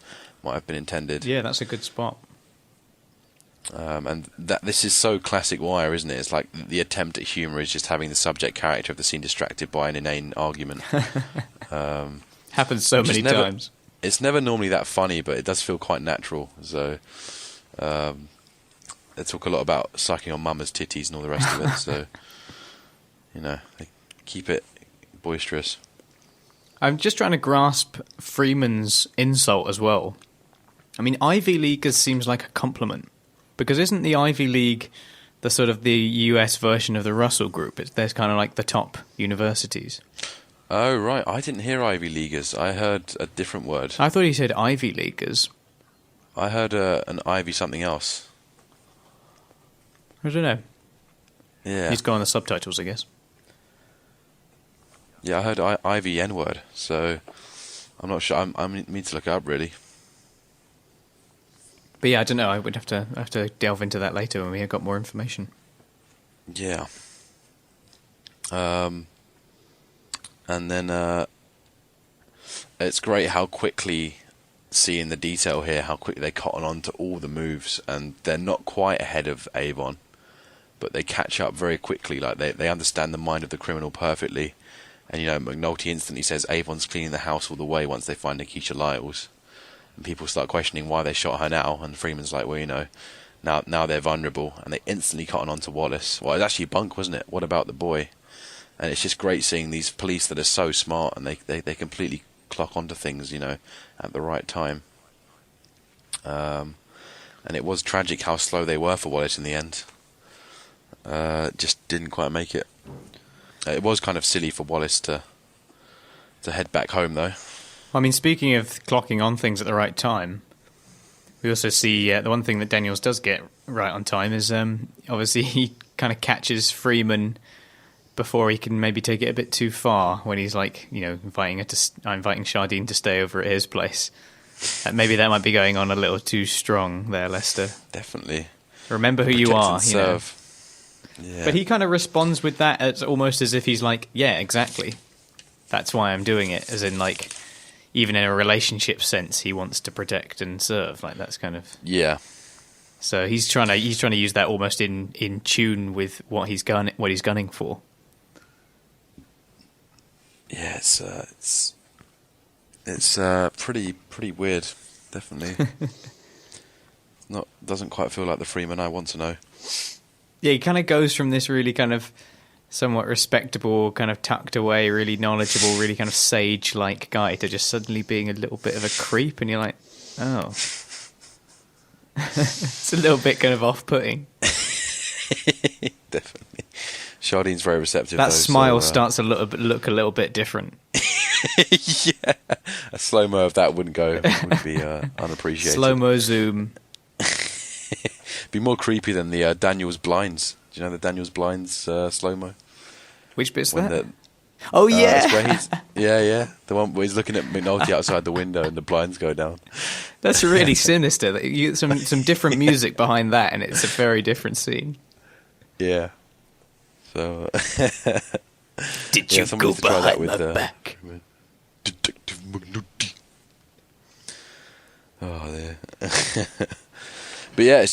C: been intended.
B: Yeah, that's a good spot.
C: And this is so classic Wire, isn't it? It's like the attempt at humour is just having the subject character of the scene distracted by an inane argument.
B: Happens so many times.
C: It's never normally that funny, but it does feel quite natural. So they talk a lot about sucking on mama's titties and all the rest of it. So they keep it boisterous.
B: I'm just trying to grasp Freeman's insult as well. I mean, Ivy Leaguers seems like a compliment. Because isn't the Ivy League the sort of the US version of the Russell Group? There's kind of like the top universities.
C: Oh, right. I didn't hear Ivy Leaguers. I heard a different word.
B: I thought he said Ivy Leaguers.
C: I heard an Ivy something else.
B: I don't know.
C: Yeah.
B: He's got on the subtitles, I guess.
C: Yeah, I heard Ivy N-word, so I'm not sure. I need to look it up, really.
B: But yeah, I don't know. I would have to delve into that later when we have got more information.
C: Yeah. And then it's great how quickly, seeing the detail here, how quickly they cotton on to all the moves, and they're not quite ahead of Avon, but they catch up very quickly. Like they understand the mind of the criminal perfectly. And McNulty instantly says Avon's cleaning the house all the way once they find Nikisha Lyles. And people start questioning why they shot her now, and Freeman's like, well, now they're vulnerable, and they instantly cotton on to Wallace. Well, it was actually Bunk, wasn't it? What about the boy? And it's just great seeing these police that are so smart, and they completely clock onto things, at the right time. And it was tragic how slow they were for Wallace in the end. Just didn't quite make it. It was kind of silly for Wallace to head back home, though.
B: I mean, speaking of clocking on things at the right time, we also see the one thing that Daniels does get right on time is obviously he kind of catches Freeman before he can maybe take it a bit too far when he's like, inviting Shardene to stay over at his place. Maybe that might be going on a little too strong there, Lester.
C: Definitely.
B: Remember who you are,
C: serve. Yeah.
B: But he kind of responds with that as almost as if he's like, yeah, exactly. That's why I'm doing it. As in, like, even in a relationship sense, he wants to protect and serve. Like, that's kind of...
C: Yeah.
B: So he's trying to use that almost in tune with what he's gunning for.
C: Yeah, it's pretty weird, definitely. Doesn't quite feel like the Freeman I want to know.
B: Yeah, he kind of goes from this really kind of somewhat respectable, kind of tucked away, really knowledgeable, really kind of sage-like guy to just suddenly being a little bit of a creep, and you're like, oh. It's a little bit kind of off-putting.
C: Definitely. Shardene's very receptive.
B: That smile starts to look a little bit different.
C: Yeah, a slow-mo of that wouldn't be unappreciated.
B: Slow-mo zoom.
C: Be more creepy than the Daniels blinds. Do you know the Daniels blinds slow-mo?
B: Which bit's
C: When
B: that? Oh, yeah!
C: It's where he's, the one where he's looking at McNulty outside the window and the blinds go down.
B: That's really sinister. You get some different music behind that, and it's a very different scene.
C: Yeah. So...
B: Did you go behind my back?
C: Detective McNulty. Oh, there. But yeah,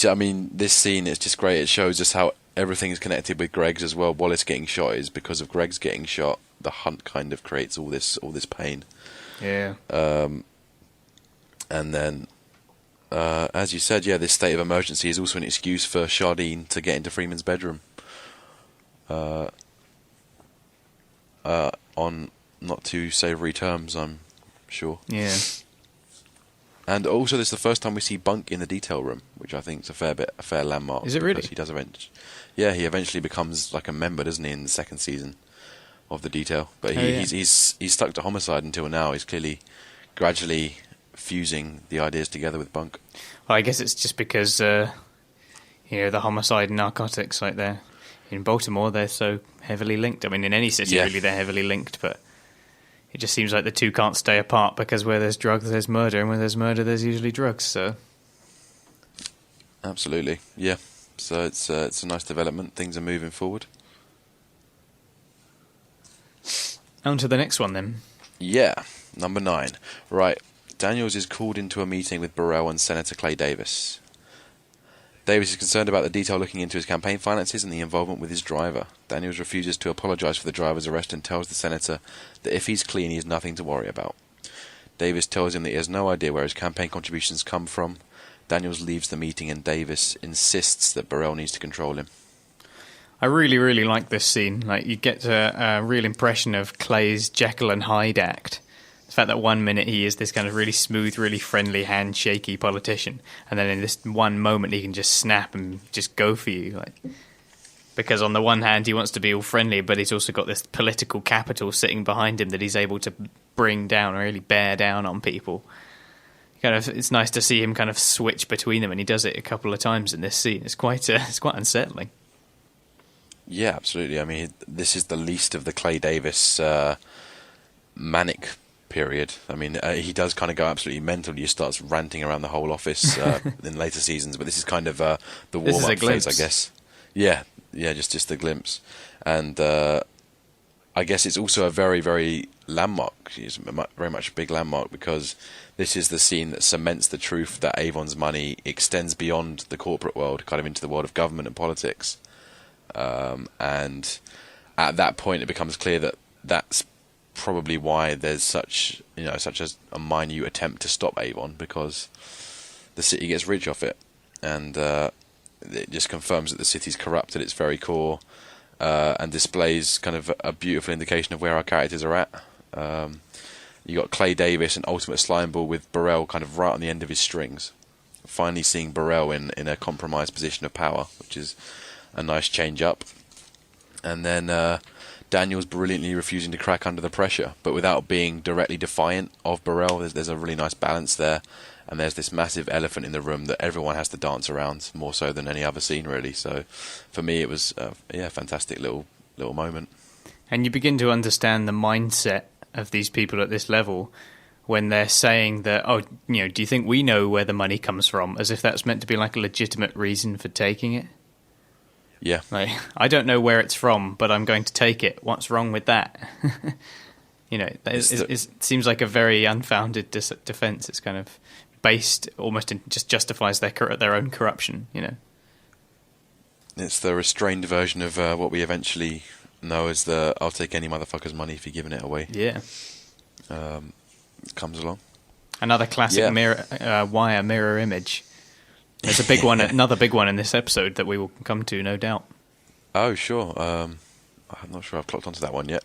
C: this scene is just great. It shows us how everything's connected with Greg's as well. Wallace getting shot is because of Greg's getting shot. The hunt kind of creates all this pain.
B: Yeah.
C: And then, as you said, this state of emergency is also an excuse for Shardene to get into Freeman's bedroom. On not too savoury terms, I'm sure.
B: Yeah.
C: And also, this is the first time we see Bunk in the detail room, which I think is a fair landmark.
B: Is it really?
C: He does he eventually becomes like a member, doesn't he, in the second season of the detail? But he's stuck to homicide until now. He's clearly gradually fusing the ideas together with Bunk.
B: Well, I guess it's just because the homicide and narcotics, like they're in Baltimore, they're so heavily linked. I mean, in any city, really, they're heavily linked. But it just seems like the two can't stay apart, because where there's drugs, there's murder, and where there's murder, there's usually drugs. So,
C: absolutely, yeah. So it's a nice development. Things are moving forward.
B: On to the next one then.
C: Yeah, number 9. Right, Daniels is called into a meeting with Burrell and Senator Clay Davis. Davis is concerned about the detail looking into his campaign finances and the involvement with his driver. Daniels refuses to apologise for the driver's arrest and tells the senator that if he's clean, he has nothing to worry about. Davis tells him that he has no idea where his campaign contributions come from. Daniels leaves the meeting and Davis insists that Burrell needs to control him.
B: I really, really like this scene. Like, you get a real impression of Clay's Jekyll and Hyde act. The fact that 1 minute he is this kind of really smooth, really friendly, handshaky politician, and then in this one moment he can just snap and just go for you. Like, because on the one hand he wants to be all friendly, but he's also got this political capital sitting behind him that he's able to bring down, or really bear down on people. It's nice to see him kind of switch between them, and he does it a couple of times in this scene. It's quite unsettling.
C: Yeah, absolutely. I mean, this is the least of the Clay Davis manic period. I mean, he does kind of go absolutely mental. He starts ranting around the whole office in later seasons, but this is kind of the warm-up phase, I guess. Yeah, just the glimpse. And I guess it's also a very, very landmark. It's very much a big landmark, because this is the scene that cements the truth that Avon's money extends beyond the corporate world, kind of into the world of government and politics. And at that point, it becomes clear that that's probably why there's such a minute attempt to stop Avon, because the city gets rich off it, and it just confirms that the city's corrupt at its very core, and displays kind of a beautiful indication of where our characters are at. You got Clay Davis, an ultimate slime ball, with Burrell kind of right on the end of his strings. Finally seeing Burrell in a compromised position of power, which is a nice change up. And then Daniels brilliantly refusing to crack under the pressure, but without being directly defiant of Burrell. There's a really nice balance there, and there's this massive elephant in the room that everyone has to dance around, more so than any other scene, really. So for me, it was a fantastic little moment. And
B: you begin to understand the mindset of these people at this level when they're saying that, do you think we know where the money comes from? As if that's meant to be like a legitimate reason for taking it.
C: Yeah.
B: Like, I don't know where it's from, but I'm going to take it. What's wrong with that? It seems like a very unfounded defense. It's kind of based almost in, just justifies their own corruption,
C: It's the restrained version of what we eventually know as the "I'll take any motherfucker's money if you're giving it away."
B: Yeah.
C: Comes along.
B: Another classic wire mirror image. There's a big one, another big one in this episode that we will come to, no doubt.
C: Oh, sure. I'm not sure I've clocked onto that one yet.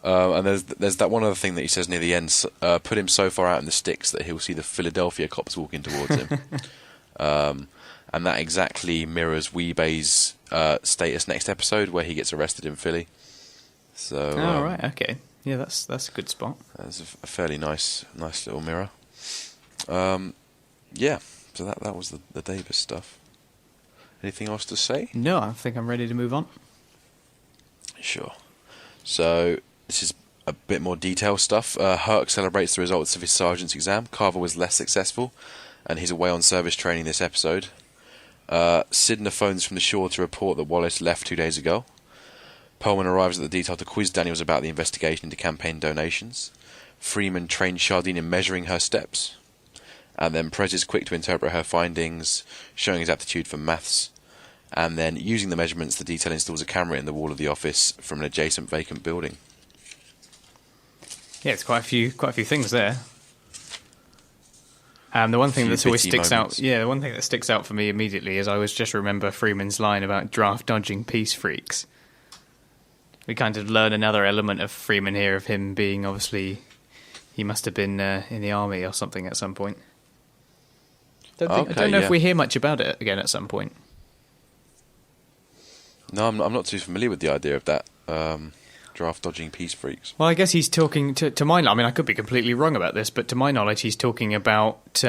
C: And there's that one other thing that he says near the end, put him so far out in the sticks that he'll see the Philadelphia cops walking towards him. And that exactly mirrors Weebay's status next episode, where he gets arrested in Philly. So.
B: Right, okay. Yeah, that's a good spot.
C: That's a fairly nice little mirror. Yeah, so that was the Davis stuff. Anything else to say?
B: No, I think I'm ready to move on.
C: Sure. So this is a bit more detailed stuff. Herc celebrates the results of his sergeant's exam. Carver was less successful, and he's away on service training this episode. Sidner phones from the shore to report that Wallace left 2 days ago. Pullman arrives at the detail to quiz Daniels about the investigation into campaign donations. Freeman trains Shardene in measuring her steps. And then Prez is quick to interpret her findings, showing his aptitude for maths. And then, using the measurements, the detail installs a camera in the wall of the office from an adjacent vacant building.
B: Yeah, it's quite a few things there. The one thing that always sticks out, the one thing that sticks out for me immediately is I always just remember Freeman's line about draft dodging peace freaks. We kind of learn another element of Freeman here, of him being, obviously, he must have been in the army or something at some point. I don't know if we hear much about it again at some point.
C: No, I'm not too familiar with the idea of that, draft dodging peace freaks.
B: Well, I guess he's talking, to my knowledge, I mean, I could be completely wrong about this, but to my knowledge, he's talking about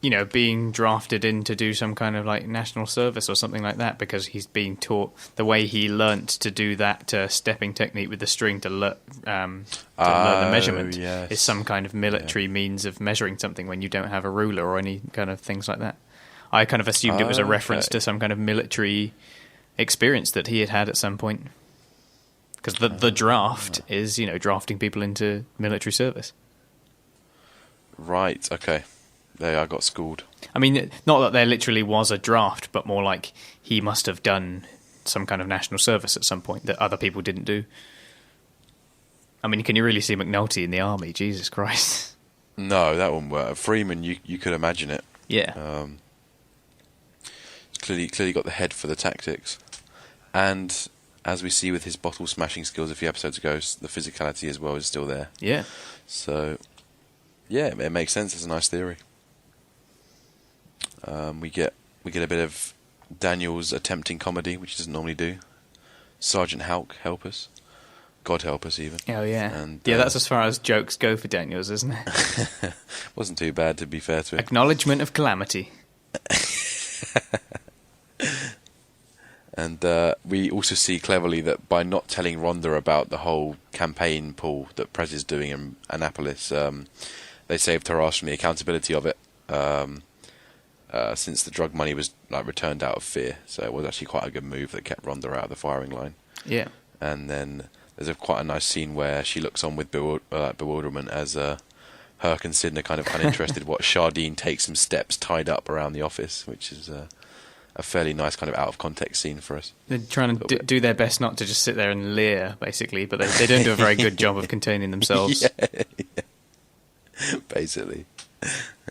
B: being drafted in to do some kind of like national service or something like that, because he's being taught the way he learnt to do that stepping technique with the string to learn the measurement is some kind of military means of measuring something when you don't have a ruler or any kind of things like that. I kind of assumed it was a reference to some kind of military experience that he had had at some point, because the draft is drafting people into military service.
C: Right. Okay. There, I got schooled.
B: I mean, not that there literally was a draft, but more like he must have done some kind of national service at some point that other people didn't do. I mean, can you really see McNulty in the army? Jesus Christ.
C: No, that wouldn't work. Freeman, you could imagine it.
B: Yeah.
C: Clearly got the head for the tactics. And as we see with his bottle smashing skills a few episodes ago, the physicality as well is still there.
B: Yeah.
C: So, yeah, it makes sense. It's a nice theory. We get a bit of Daniel's attempting comedy, which he doesn't normally do. Sergeant Houck, help us. God help us, even.
B: Oh, yeah.
C: And,
B: that's as far as jokes go for Daniels, isn't it?
C: Wasn't too bad, to be fair to him.
B: Acknowledgement of calamity.
C: And we also see cleverly that by not telling Rhonda about the whole campaign pool that Prez is doing in Annapolis, they saved her ass from the accountability of it. Since the drug money was returned out of fear, so it was actually quite a good move that kept Rhonda out of the firing line.
B: Yeah.
C: And then there's quite a nice scene where she looks on with bewilderment as Herc and Sid are kind of uninterested. What Shardene takes some steps tied up around the office, which is a fairly nice kind of out of context scene for us.
B: They're trying to do their best not to just sit there and leer, basically, but they don't do a very good job of containing themselves.
C: Yeah. Basically.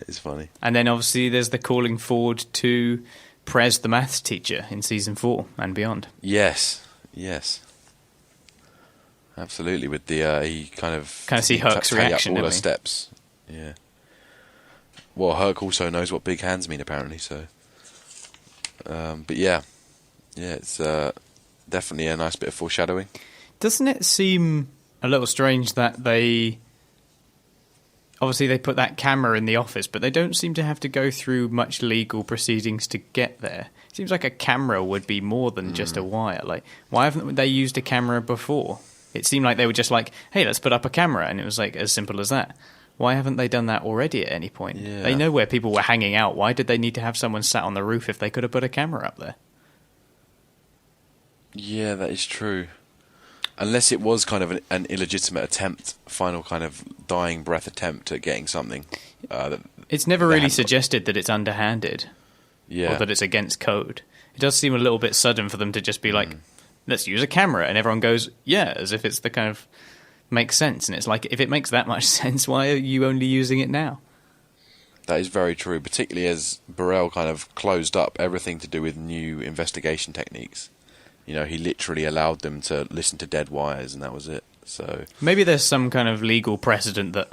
C: It's funny.
B: And then obviously there's the calling forward to Prez, the maths teacher, in season 4 and beyond.
C: Yes. Absolutely. With the he kind of
B: see Herc's reaction.
C: All her steps. Yeah. Well, Herc also knows what big hands mean, apparently. So, but yeah, it's definitely a nice bit of foreshadowing. Doesn't
B: it seem a little strange that they put that camera in the office, but they don't seem to have to go through much legal proceedings to get there? It seems like a camera would be more than just a wire. Like, why haven't they used a camera before? It seemed like they were just like, hey, let's put up a camera, and it was like as simple as that. Why haven't they done that already at any point?
C: Yeah.
B: They know where people were hanging out. Why did they need to have someone sat on the roof if they could have put a camera up there?
C: Yeah, that is true. Unless it was kind of an illegitimate attempt, final kind of dying breath attempt at getting something.
B: It's never really suggested that it's underhanded.
C: Yeah.
B: Or that it's against code. It does seem a little bit sudden for them to just be like, let's use a camera. And everyone goes, yeah, as if it's the kind of makes sense. And it's like, if it makes that much sense, why are you only using it now?
C: That is very true, particularly as Burrell kind of closed up everything to do with new investigation techniques. He literally allowed them to listen to dead wires, and that was it. So
B: maybe there's some kind of legal precedent that,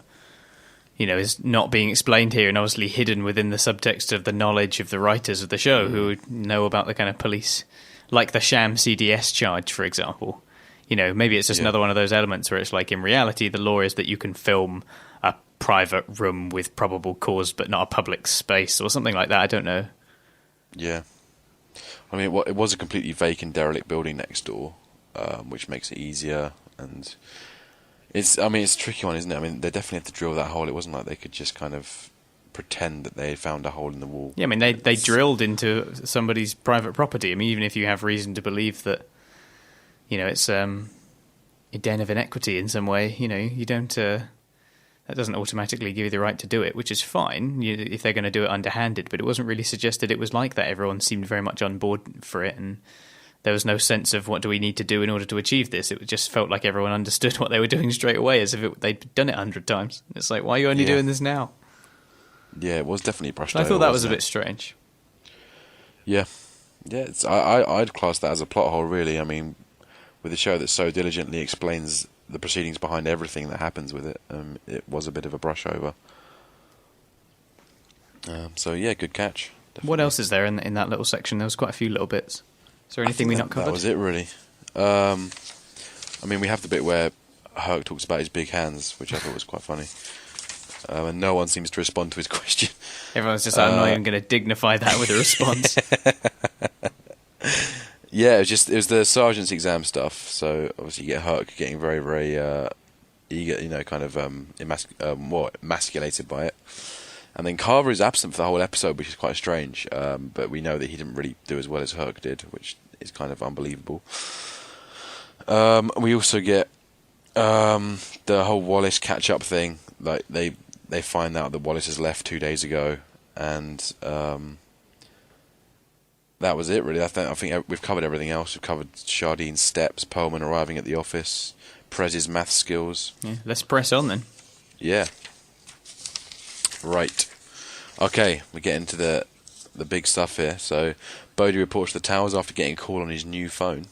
B: is not being explained here and obviously hidden within the subtext of the knowledge of the writers of the show who know about the kind of police, like the sham CDS charge, for example. Maybe it's just another one of those elements where it's like, in reality, the law is that you can film a private room with probable cause, but not a public space or something like that. I don't know.
C: Yeah. I mean, it was a completely vacant, derelict building next door, which makes it easier. And it's a tricky one, isn't it? I mean, they definitely had to drill that hole. It wasn't like they could just kind of pretend that they had found a hole in the wall.
B: Yeah, I mean, they drilled into somebody's private property. I mean, even if you have reason to believe that, it's a den of inequity in some way, you don't... that doesn't automatically give you the right to do it, which is fine if they're going to do it underhanded, but it wasn't really suggested it was like that. Everyone seemed very much on board for it, and there was no sense of what do we need to do in order to achieve this. It just felt like everyone understood what they were doing straight away, as if they'd done it 100 times. It's like, why are you only doing this now?
C: Yeah, it was definitely brushed
B: I
C: over.
B: thought that was a bit strange.
C: Yeah. Yeah, I'd class that as a plot hole, really. I mean, with a show that so diligently explains the proceedings behind everything that happens with it, it was a bit of a brush over. So yeah, good catch. Definitely.
B: What else is there in that little section? There was quite a few little bits. Is there anything we not covered?
C: That was it, really. I mean, we have the bit where Herc talks about his big hands, which I thought was quite funny. And no one seems to respond to his question.
B: Everyone's just like, I'm not even going to dignify that with a response.
C: Yeah, it was the sergeant's exam stuff. So obviously you get Herc getting very, very eager, kind of emasculated by it. And then Carver is absent for the whole episode, which is quite strange. But we know that he didn't really do as well as Herc did, which is kind of unbelievable. We also get the whole Wallace catch-up thing. Like they find out that Wallace has left 2 days ago, and that was it really. I think we've covered everything else. We've covered Shardene's steps, Perlman arriving at the office, Prez's math skills.
B: Yeah, let's press on then.
C: Yeah. Right. Okay, we get into the big stuff here. So Bodie reports to the towers after getting a call on his new phone.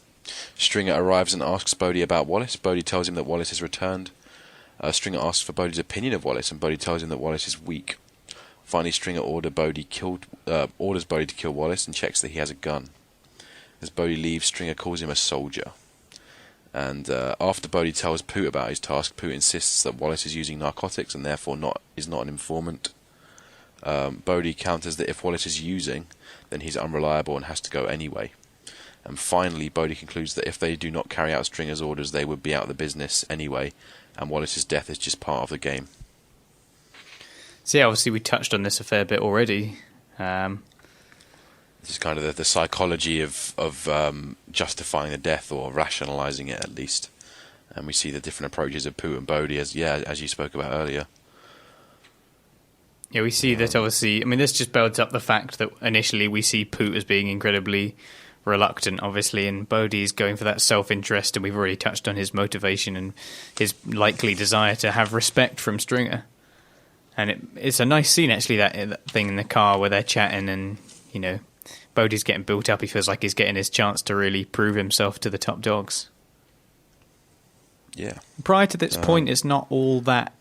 C: Stringer arrives and asks Bodie about Wallace. Bodie tells him that Wallace has returned. Stringer asks for Bodie's opinion of Wallace, and Bodie tells him that Wallace is weak. Finally, Stringer orders Bodie to kill Wallace and checks that he has a gun. As Bodie leaves, Stringer calls him a soldier. And after Bodie tells Poot about his task, Poot insists that Wallace is using narcotics and therefore is not an informant. Bodie counters that if Wallace is using, then he's unreliable and has to go anyway. And finally, Bodie concludes that if they do not carry out Stringer's orders, they would be out of the business anyway, and Wallace's death is just part of the game.
B: So yeah, obviously we touched on this a fair bit already.
C: This is kind of the psychology of justifying the death or rationalising it at least. And we see the different approaches of Poot and Bodie as you spoke about earlier.
B: Yeah, we see that obviously. I mean, this just builds up the fact that initially we see Poot as being incredibly reluctant, obviously, and Bodie's going for that self-interest, and we've already touched on his motivation and his likely desire to have respect from Stringer. And it's a nice scene, actually, that thing in the car where they're chatting and, Bodie's getting built up. He feels like he's getting his chance to really prove himself to the top dogs.
C: Yeah.
B: Prior to this point, it's not all that...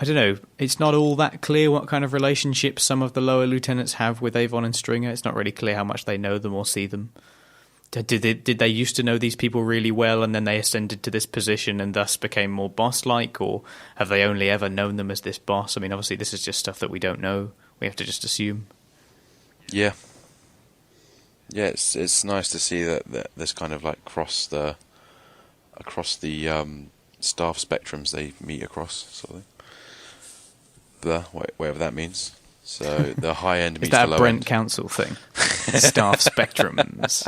B: I don't know, it's not all that clear what kind of relationship some of the lower lieutenants have with Avon and Stringer. It's not really clear how much they know them or see them. Did they used to know these people really well and then they ascended to this position and thus became more boss-like, or have they only ever known them as this boss? I mean, obviously this is just stuff that we don't know. We have to just assume.
C: Yeah. Yeah, it's nice to see that there's kind of like across the staff spectrums they meet across, sort of thing. Whatever that means. So the high end meets the low end.
B: Is that a Brent Council thing? Staff spectrums.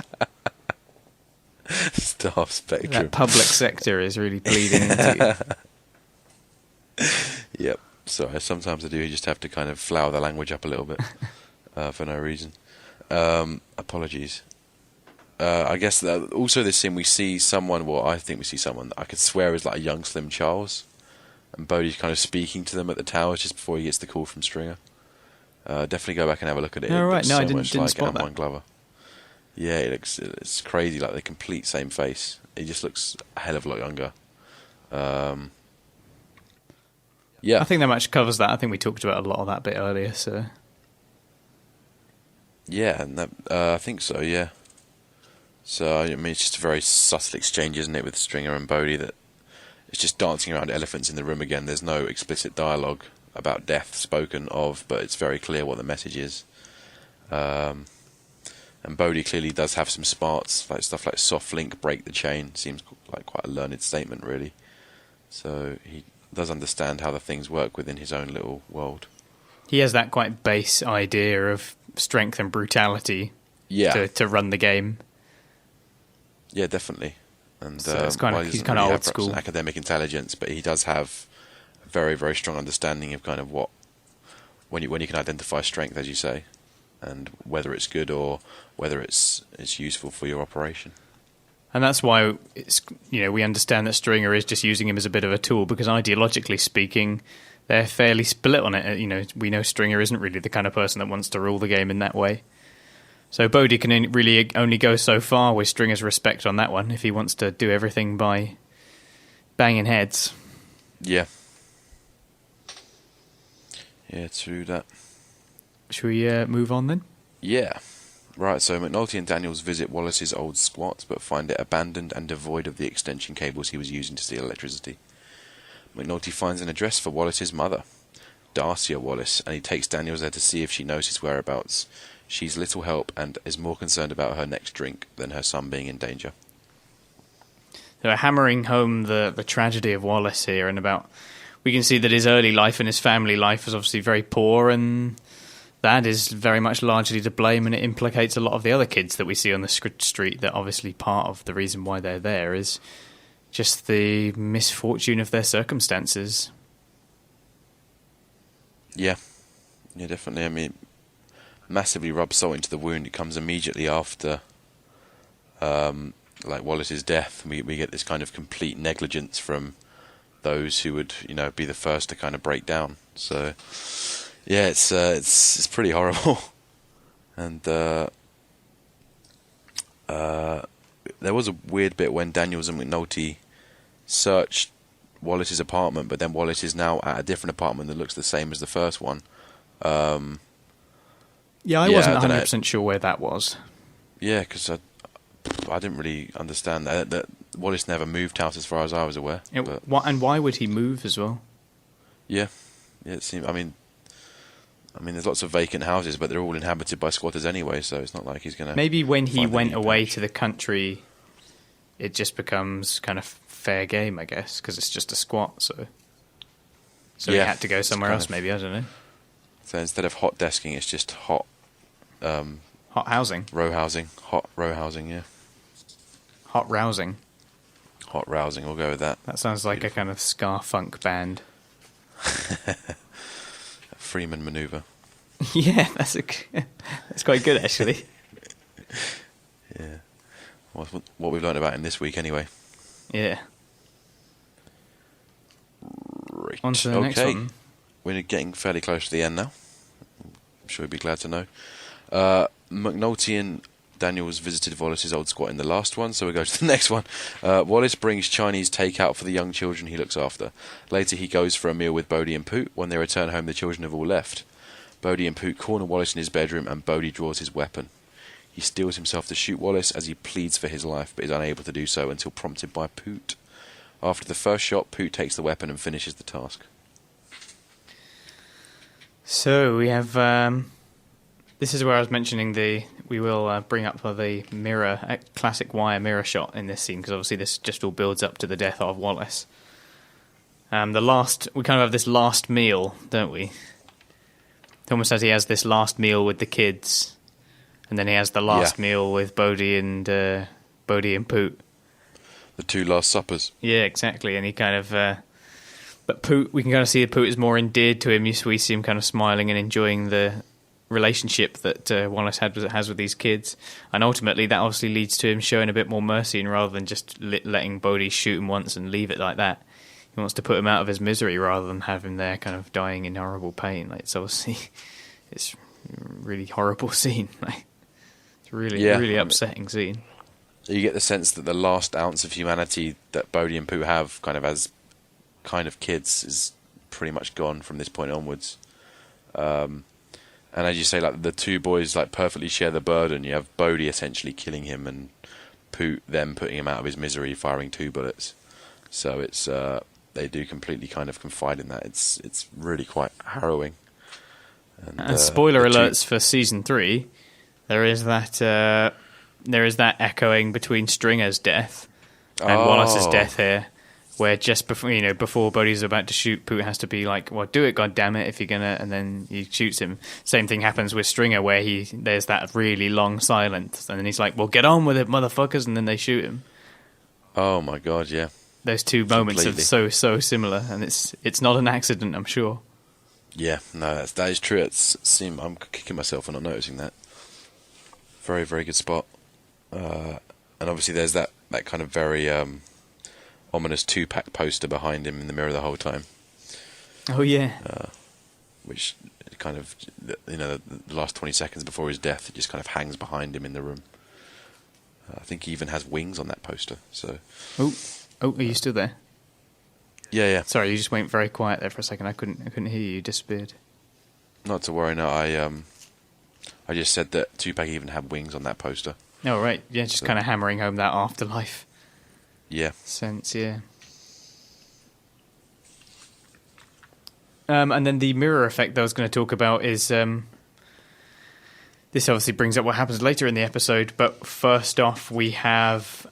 C: Staff spectrum.
B: That public sector is really bleeding into you.
C: Yep. Sorry, sometimes I do just have to kind of flower the language up a little bit for no reason. Apologies. I guess that also this scene we see someone, I think we see someone I could swear is like a young Slim Charles. And Bodie's kind of speaking to them at the towers just before he gets the call from Stringer. Definitely go back and have a look at it.
B: Oh, right. No, I
C: didn't
B: spot that.
C: Amon Glover. Yeah, it's crazy, like the complete same face. He just looks a hell of a lot younger. Yeah.
B: I think that much covers that. I think we talked about a lot of that bit earlier, so...
C: Yeah, and that, I think so, yeah. So, I mean, it's just a very subtle exchange, isn't it, with Stringer and Bodie, that it's just dancing around elephants in the room again. There's no explicit dialogue about death spoken of, but it's very clear what the message is. And Bodie clearly does have some smarts, like stuff like soft link, break the chain. Seems like quite a learned statement, really. So he does understand how the things work within his own little world.
B: He has that quite base idea of strength and brutality to run the game.
C: Yeah, definitely. And
B: so it's he's kind of old school.
C: Academic intelligence, but he does have a very, very strong understanding of kind of when you can identify strength, as you say, and whether it's good or whether it's useful for your operation.
B: And that's why we understand that Stringer is just using him as a bit of a tool, because ideologically speaking, they're fairly split on it. We know Stringer isn't really the kind of person that wants to rule the game in that way. So Bodie can really only go so far with Stringer's respect on that one if he wants to do everything by banging heads.
C: Yeah. Yeah, true that.
B: Should we move on then?
C: Yeah. Right, so McNulty and Daniels visit Wallace's old squat, but find it abandoned and devoid of the extension cables he was using to steal electricity. McNulty finds an address for Wallace's mother. Darcia Wallace, and he takes Daniels there to see if she knows his whereabouts. She's little help and is more concerned about her next drink than her son being in danger.
B: They're hammering home the tragedy of Wallace here, and about we can see that his early life and his family life was obviously very poor, and that is very much largely to blame, and it implicates a lot of the other kids that we see on the street. That obviously part of the reason why they're there is just the misfortune of their circumstances.
C: Yeah, definitely. I mean, massively rubs salt into the wound. It comes immediately after Wallace's death. We get this kind of complete negligence from those who would, be the first to kind of break down. So, yeah, it's pretty horrible. And there was a weird bit when Daniels and McNulty searched Wallace's apartment, but then Wallace is now at a different apartment that looks the same as the first one.
B: I wasn't 100% sure where that was.
C: Yeah, because I didn't really understand that Wallace never moved house as far as I was aware.
B: And why would he move as well?
C: Yeah, it seemed. I mean, there's lots of vacant houses, but they're all inhabited by squatters anyway, so it's not like he's going to.
B: Maybe when he went away to the country, it just becomes kind of fair game, I guess, because it's just a squat. So he had to go somewhere else. Maybe, I don't know.
C: So instead of hot desking, it's just hot.
B: Hot housing.
C: Row housing. Hot row housing. Yeah.
B: Hot rousing.
C: Hot rousing. We'll go with that.
B: That sounds like a kind of ska funk band.
C: Freeman maneuver.
B: Yeah, that's quite good actually.
C: Yeah. What we've learned about him this week, anyway.
B: Yeah.
C: Right.
B: On to the next one.
C: We're getting fairly close to the end now. I'm sure you'd be glad to know. McNulty and Daniels visited Wallace's old squat in the last one, so we go to the next one. Wallace brings Chinese takeout for the young children he looks after. Later he goes for a meal with Bodie and Poot. When they return home, the children have all left. Bodie and Poot corner Wallace in his bedroom, and Bodie draws his weapon. He steels himself to shoot Wallace as he pleads for his life, but is unable to do so until prompted by Poot. After the first shot, Poot takes the weapon and finishes the task.
B: So we have... this is where I was mentioning we will bring up the mirror, classic wire mirror shot in this scene, because obviously this just all builds up to the death of Wallace. We kind of have this last meal, don't we? It almost says he has this last meal with the kids, and then he has the last meal with Bodie and Poot.
C: The two last suppers.
B: Yeah, exactly. And he kind of... but Poot, we can kind of see that Poot is more endeared to him. We see him kind of smiling and enjoying the relationship that Wallace has with these kids. And ultimately, that obviously leads to him showing a bit more mercy, and rather than just letting Bodie shoot him once and leave it like that, he wants to put him out of his misery rather than have him there kind of dying in horrible pain. Like, it's obviously... It's a really horrible scene. Like, it's really upsetting scene.
C: You get the sense that the last ounce of humanity that Bodie and Pooh have kind of as kind of kids is pretty much gone from this point onwards. And as you say, like the two boys like perfectly share the burden. You have Bodie essentially killing him and Pooh then putting him out of his misery, firing 2 bullets. So it's they do completely kind of confide in that. It's really quite harrowing.
B: And spoiler alerts for season 3, there is that echoing between Stringer's death and Wallace's death here, where just before Bodie's about to shoot, Poot has to be like, "Well, do it, goddammit, if you're gonna," and then he shoots him. Same thing happens with Stringer, where there's that really long silence, and then he's like, "Well, get on with it, motherfuckers," and then they shoot him.
C: Oh my god, yeah.
B: Those two moments are so similar, and it's not an accident, I'm sure.
C: Yeah, no, that is true. I'm kicking myself for not noticing that. Very, very good spot. And obviously there's that kind of very ominous 2-pack poster behind him in the mirror the whole time.
B: Oh, yeah.
C: Which kind of, the last 20 seconds before his death, it just kind of hangs behind him in the room. I think he even has wings on that poster. So.
B: Oh, are you still there?
C: Yeah.
B: Sorry, you just went very quiet there for a second. I couldn't hear you. You disappeared.
C: Not to worry. No, I just said that Tupac even had wings on that poster.
B: Oh right, yeah, just kind of hammering home that afterlife.
C: Yeah.
B: Sense, yeah. And then the mirror effect that I was going to talk about is... this obviously brings up what happens later in the episode, but first off we have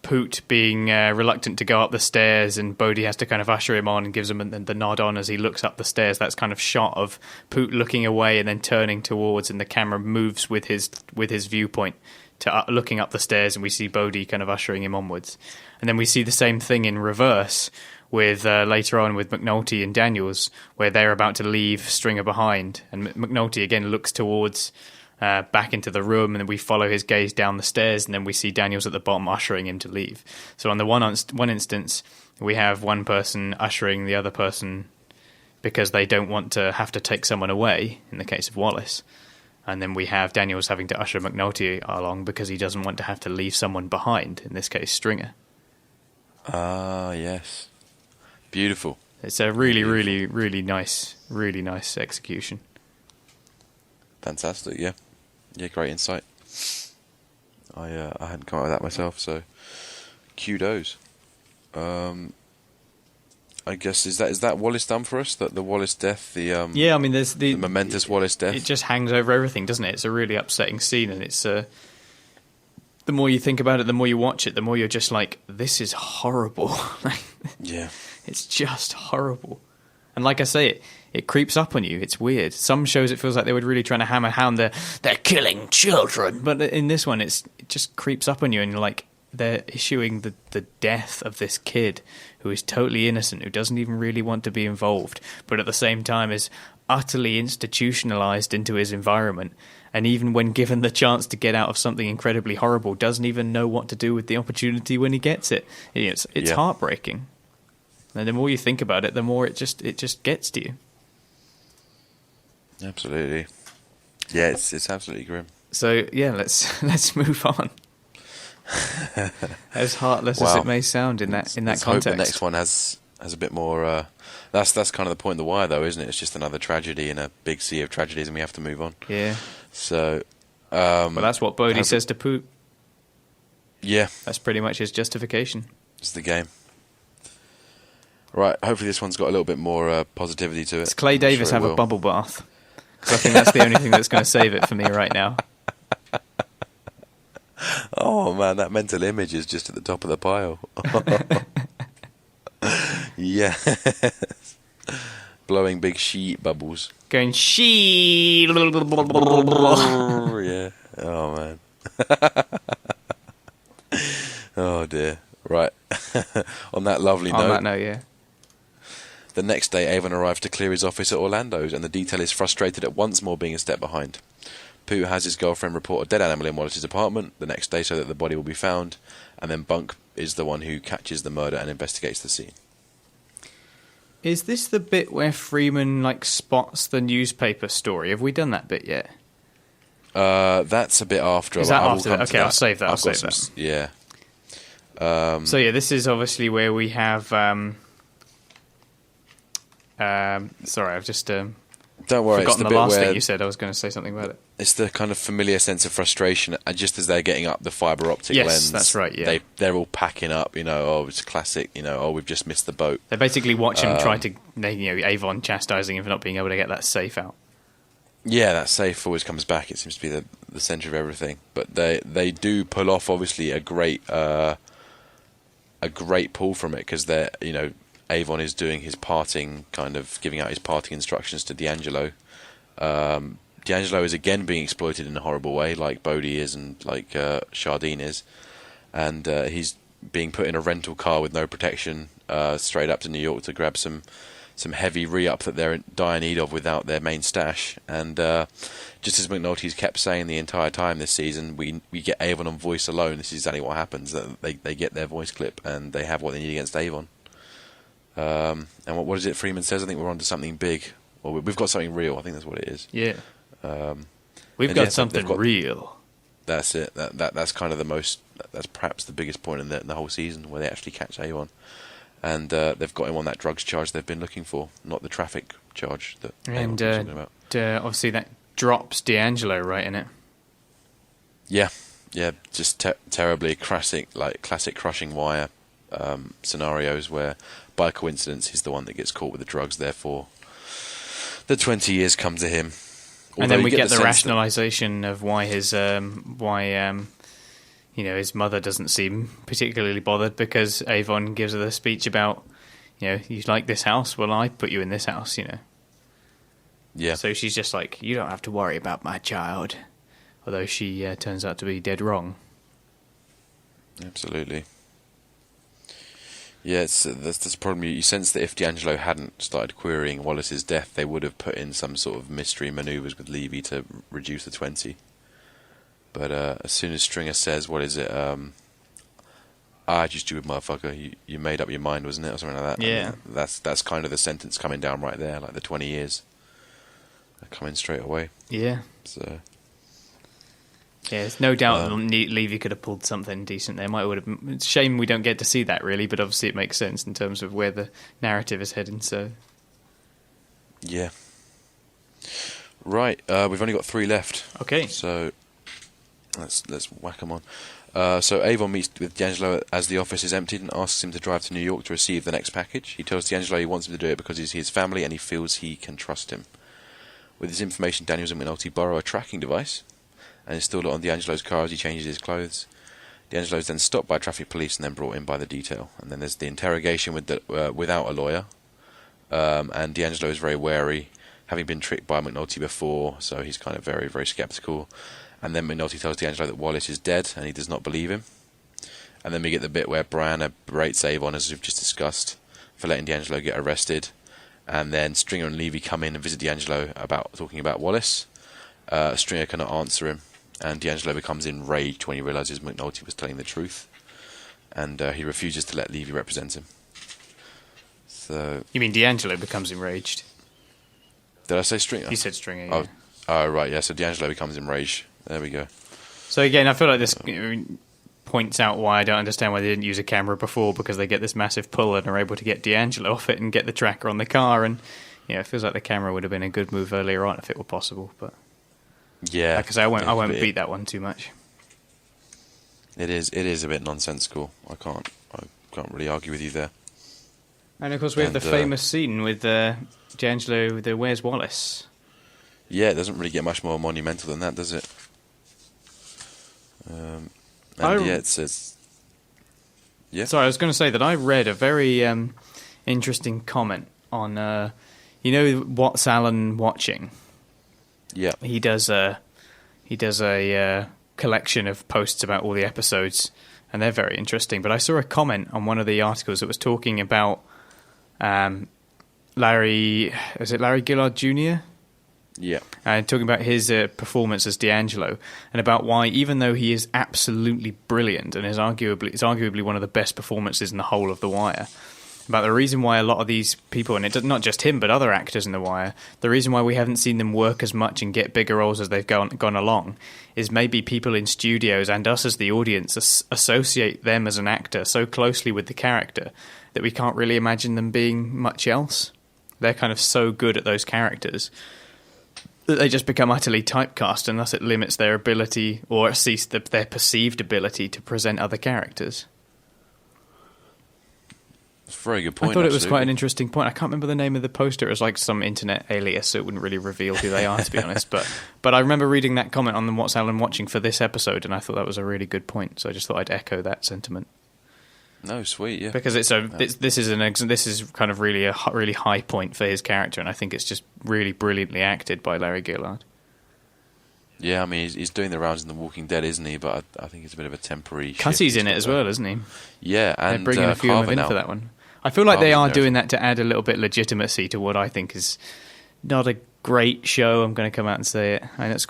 B: Poot being reluctant to go up the stairs, and Bodie has to kind of usher him on and gives him the nod on as he looks up the stairs. That's kind of shot of Poot looking away and then turning towards, and the camera moves with his viewpoint to looking up the stairs, and we see Bodie kind of ushering him onwards. And then we see the same thing in reverse with later on with McNulty and Daniels, where they're about to leave Stringer behind, and McNulty again looks towards back into the room, and then we follow his gaze down the stairs, and then we see Daniels at the bottom ushering him to leave. So on the one instance, we have one person ushering the other person because they don't want to have to take someone away, in the case of Wallace. And then we have Daniels having to usher McNulty along because he doesn't want to have to leave someone behind, in this case Stringer.
C: Ah, yes. Beautiful.
B: It's a really, really, really nice execution.
C: Fantastic, yeah. Yeah, great insight. I hadn't come up with that myself, so kudos. I guess is that Wallace done for us? That the Wallace death,
B: yeah, I mean, there's
C: the momentous Wallace death.
B: It just hangs over everything, doesn't it? It's a really upsetting scene, and it's the more you think about it, the more you watch it, the more you're just like, this is horrible.
C: Yeah,
B: it's just horrible. And like I say, it creeps up on you. It's weird. Some shows it feels like they were really trying to hammer home they're killing children, but in this one, it just creeps up on you, and you're like, they're issuing the death of this kid who is totally innocent, who doesn't even really want to be involved, but at the same time is utterly institutionalized into his environment, and even when given the chance to get out of something incredibly horrible, doesn't even know what to do with the opportunity when he gets it. It's heartbreaking. And the more you think about it, the more it just gets to you.
C: Absolutely. Yeah, it's absolutely grim.
B: So yeah, let's move on. As heartless as it may sound in that
C: Let's
B: context.
C: hope the next one has a bit more. That's kind of the point of The Wire, though, isn't it? It's just another tragedy in a big sea of tragedies, and we have to move on.
B: Yeah.
C: So.
B: Well, that's what Bodie says to Poot.
C: Yeah.
B: That's pretty much his justification.
C: It's the game. Right. Hopefully, this one's got a little bit more positivity to it.
B: Does Clay Davis have a bubble bath? Because I think that's the only thing that's going to save it for me right now.
C: Oh man, that mental image is just at the top of the pile. Yeah. Blowing big sheet bubbles.
B: Going she.
C: Yeah. Oh man. Oh dear. Right. On that lovely note.
B: On that note, yeah.
C: The next day, Avon arrived to clear his office at Orlando's, and the detail is frustrated at once more being a step behind. Poot has his girlfriend report a dead animal in Wallace's apartment the next day so that the body will be found, and then Bunk is the one who catches the murder and investigates the scene.
B: Is this the bit where Freeman spots the newspaper story? Have we done that bit yet?
C: That's a bit after.
B: Is that after that? Okay, I'll save that.
C: Yeah.
B: So yeah, this is obviously where we have. Sorry, I've just
C: don't worry.
B: forgotten
C: it's
B: the last
C: where
B: thing you said. I was going to say something about it.
C: It's the kind of familiar sense of frustration, just as they're getting up the fibre optic lens.
B: Yes, that's right. Yeah,
C: they're all packing up. Oh, it's classic. Oh, we've just missed the boat.
B: They basically watch him try to, Avon chastising him for not being able to get that safe out.
C: Yeah, that safe always comes back. It seems to be the centre of everything. But they do pull off obviously a great pull from it, because they're Avon is doing his parting, kind of giving out his parting instructions to D'Angelo. D'Angelo is again being exploited in a horrible way, like Bodie is and like Shardene is, and he's being put in a rental car with no protection straight up to New York to grab some heavy re-up that they're in dire need of without their main stash. And just as McNulty's kept saying the entire time this season, we get Avon on voice alone. This is exactly what happens. That they get their voice clip and they have what they need against Avon. And what is it Freeman says? I think we're onto something big. Well, we've got something real. I think that's what it is.
B: Yeah. We've got something real.
C: That's it. That's kind of the most. That's perhaps the biggest point in the whole season, where they actually catch Avon, and they've got him on that drugs charge they've been looking for, not the traffic charge that Avon was talking about.
B: Obviously that drops D'Angelo right in it.
C: Yeah, just terribly classic crushing wire scenarios where by coincidence, he's the one that gets caught with the drugs. Therefore, the 20 years come to him.
B: And then we get the rationalisation of why his his mother doesn't seem particularly bothered, because Avon gives her the speech about, you like this house? Well, I put you in this house,
C: Yeah.
B: So she's just like, you don't have to worry about my child. Although she turns out to be dead wrong.
C: Absolutely. Yeah, that's the problem. You sense that if D'Angelo hadn't started querying Wallace's death, they would have put in some sort of mystery manoeuvres with Levy to reduce the 20. But as soon as Stringer says, what is it? You stupid motherfucker, you made up your mind, wasn't it? Or something like that.
B: Yeah.
C: That's kind of the sentence coming down right there, like the 20 years. They're coming straight away.
B: Yeah.
C: So...
B: Yeah, there's no doubt Levy could have pulled something decent there. It's a shame we don't get to see that, really, but obviously it makes sense in terms of where the narrative is heading. So,
C: yeah, right. We've only got 3 left.
B: Okay.
C: So let's whack them on. So Avon meets with D'Angelo as the office is emptied and asks him to drive to New York to receive the next package. He tells D'Angelo he wants him to do it because he's his family and he feels he can trust him. With his information, Daniels and McNulty borrow a tracking device and install it on D'Angelo's car as he changes his clothes. D'Angelo is then stopped by traffic police and then brought in by the detail. And then there's the interrogation without a lawyer. And D'Angelo is very wary, having been tricked by McNulty before, so he's kind of very, very sceptical. And then McNulty tells D'Angelo that Wallace is dead, and he does not believe him. And then we get the bit where Brianna berates Avon, as we've just discussed, for letting D'Angelo get arrested. And then Stringer and Levy come in and visit D'Angelo talking about Wallace. Stringer cannot answer him, and D'Angelo becomes enraged when he realises McNulty was telling the truth, and he refuses to let Levy represent him. So,
B: you mean D'Angelo becomes enraged?
C: Did I say Stringer?
B: You said Stringer. Yeah.
C: Oh, right, yeah. So D'Angelo becomes enraged. There we go.
B: So again, I feel like this points out why I don't understand why they didn't use a camera before, because they get this massive pull and are able to get D'Angelo off it and get the tracker on the car, and it feels like the camera would have been a good move earlier on if it were possible, but.
C: Yeah,
B: like I say, I won't beat that one too much.
C: It is a bit nonsensical. I can't really argue with you there.
B: And of course we have the famous scene with D'Angelo with the "Where's Wallace?"
C: Yeah, it doesn't really get much more monumental than that, does it? It's yeah.
B: Sorry, I was going to say that I read a very interesting comment on What's Alan Watching?
C: Yeah,
B: he does a collection of posts about all the episodes, and they're very interesting. But I saw a comment on one of the articles that was talking about Larry Gillard Jr.?
C: Yeah.
B: And talking about his performance as D'Angelo, and about why, even though he is absolutely brilliant and is arguably one of the best performances in the whole of The Wire, about the reason why a lot of these people, and it does not just him but other actors in The Wire, the reason why we haven't seen them work as much and get bigger roles as they've gone along is maybe people in studios and us as the audience associate them as an actor so closely with the character that we can't really imagine them being much else. They're kind of so good at those characters that they just become utterly typecast, and thus it limits their ability, or at least their perceived ability, to present other characters.
C: That's a very good point.
B: I thought it was quite an interesting point. I can't remember the name of the poster. It was like some internet alias, so it wouldn't really reveal who they are, to be honest. But I remember reading that comment on the What's Alan Watching for this episode, and I thought that was a really good point. So I just thought I'd echo that sentiment.
C: No, sweet, yeah.
B: Because this is kind of really a really high point for his character, and I think it's just really brilliantly acted by Larry Gillard.
C: Yeah, I mean, he's doing the rounds in The Walking Dead, isn't he? But I think it's a bit of a temporary shift.
B: Cutty's in it as well, isn't he?
C: Yeah, and
B: they're bringing a few of them in for that one. I feel like they are doing that to add a little bit of legitimacy to what I think is not a great show. I'm going to come out and say it. And it's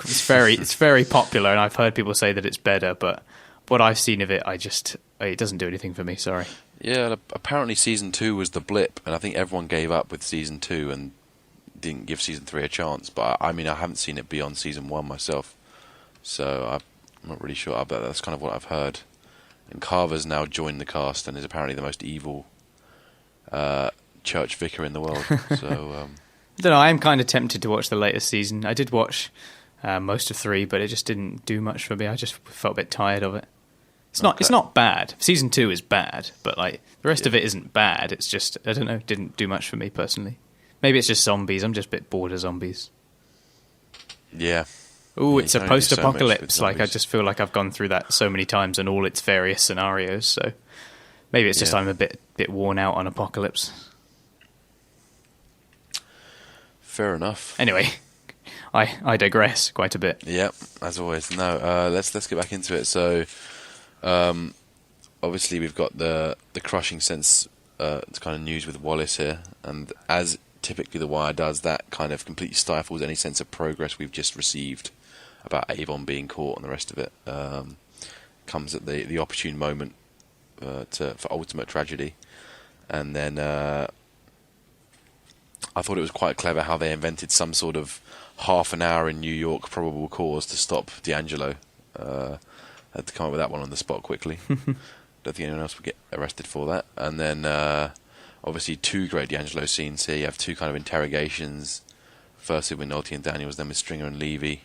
B: very popular, and I've heard people say that it's better, but what I've seen of it, it doesn't do anything for me, sorry.
C: Yeah, apparently Season 2 was the blip, and I think everyone gave up with Season 2 and didn't give Season 3 a chance. But, I mean, I haven't seen it beyond Season 1 myself, so I'm not really sure. But that's kind of what I've heard. And Carver's now joined the cast and is apparently the most evil church vicar in the world. So
B: I don't know, I am kind of tempted to watch the latest season. I did watch most of 3, but it just didn't do much for me. I just felt a bit tired of it. It's not bad. Season 2 is bad, but like the rest of it isn't bad. It's just, I don't know, didn't do much for me personally. Maybe it's just zombies. I'm just a bit bored of zombies.
C: Yeah.
B: Oh,
C: Yeah,
B: it's a
C: you can only do so much with
B: post-apocalypse. Like, I
C: zombies.
B: just feel like I've gone through that so many times and all its various scenarios. So maybe it's just
C: Yeah.
B: I'm a bit worn out on apocalypse.
C: Fair enough.
B: Anyway, I digress quite a bit.
C: Yep, as always. No, let's get back into it. So, obviously we've got the crushing sense, kind of news with Wallace here, and as typically the Wire does, that kind of completely stifles any sense of progress we've just received about Avon being caught and the rest of it. Comes at the opportune moment for ultimate tragedy, and then I thought it was quite clever how they invented some sort of half an hour in New York probable cause to stop D'Angelo. Had to come up with that one on the spot quickly. Don't think anyone else would get arrested for that. And then obviously 2 great D'Angelo scenes here. You have 2 kind of interrogations. First with McNulty and Daniels, then with Stringer and Levy.